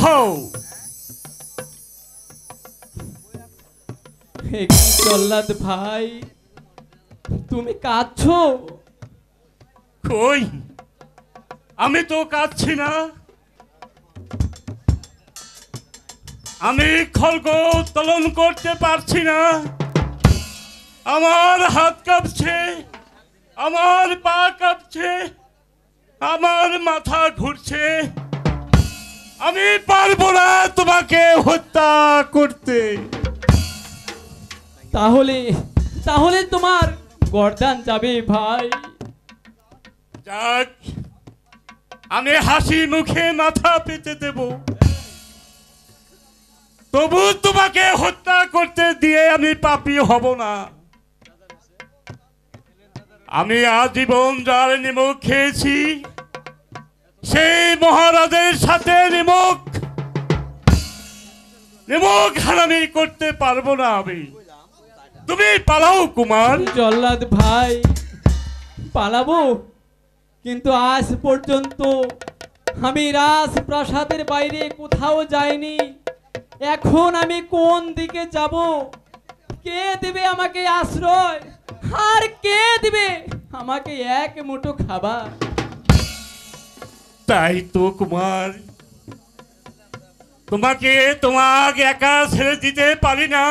Speaker 10: হও।
Speaker 6: এ কি জল্লাদ ভাই, তুমি কাঁদছো?
Speaker 10: কই, আমি তো কাঁদছি না। আমি খড়গ উত্তোলন করতে পারছি না। আমার হাত কাঁপছে, আমার পা কাঁপছে, আমার মাথা ঘুরছে। আমি পারবো না তোমাকে হত্যা করতে।
Speaker 6: তাহলে তাহলে তোমার গর্দান যাবে ভাই।
Speaker 10: যাক, আমি হাসি মুখে মাথা পেতে দেব, তবু তোমাকে হত্যা করতে দিয়ে আমি পাপী হব না। আমি আজীবন যার নিমক খেয়েছি, সেই মহারাজের সাথে নিমক হারামি করতে পারবো না আমি। তুমি পালাও কুমার।
Speaker 6: জল্লাদ ভাই, পালাবো? কিন্তু আজ পর্যন্ত আমি রাজপ্রাসাদের বাইরে কোথাও যাইনি। এখন আমি কোন দিকে যাব? কে দিবে আমাকে আশ্রয়, আর কে দিবে আমাকে এক মুঠো খাবার?
Speaker 10: তাই তো কুমার, তোমাকে একা ছেড়ে দিতে পারি না।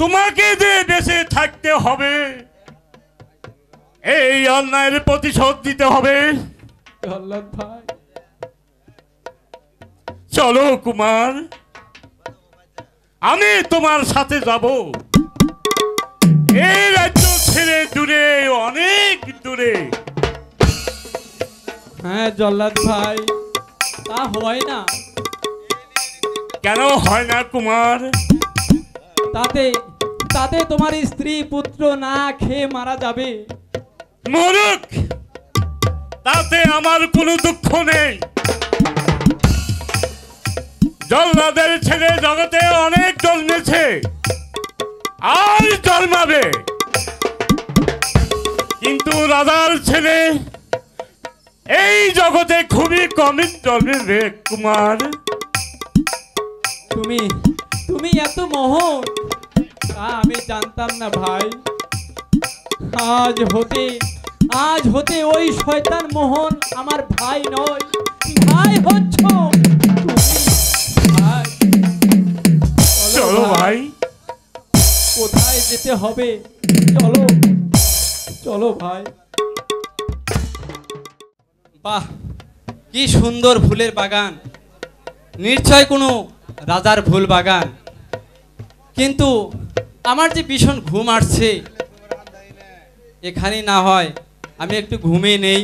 Speaker 10: তোমাকে যে বেঁচে থাকতে হবে, এই অন্যায়ের প্রতিশোধ দিতে হবে।
Speaker 6: জল্লাদ ভাই,
Speaker 10: চলো কুমার, আমি তোমার সাথে যাব। এই রাজ্য ছেড়ে দূরে, অনেক দূরে।
Speaker 6: হ্যাঁ জল্লাদ ভাই, তা হয় না।
Speaker 10: কেন হয় না কুমার?
Speaker 6: তাতে তাতে তোমার স্ত্রী পুত্র না খেয়ে মারা যাবে।
Speaker 10: মরুক, তাতে আমার কোনো দুঃখ নেই। জল্লাদের ছেলে জগতে অনেক জন্মেছে, আর জন্মাবে, কিন্তু রাজার ছেলে এই জগতে খুবই কমই জন্মেবে কুমার।
Speaker 6: তুমি এত মোহন, তা আমি জানতাম না ভাই। আজ হতে ওই শয়তান মোহন আমার ভাই নয়, ভাই হচ্ছ তুমি। ভাই,
Speaker 10: চলো ভাই,
Speaker 6: কোথায় যেতে হবে? চলো চলো ভাই।
Speaker 11: বাহ, কি সুন্দর ফুলের বাগান! নিশ্চয় কোনো রাজার ফুল বাগান। কিন্তু আমার যে ভীষণ ঘুম আসছে, এখানে না হয় আমি একটু ঘুমিয়ে নেই।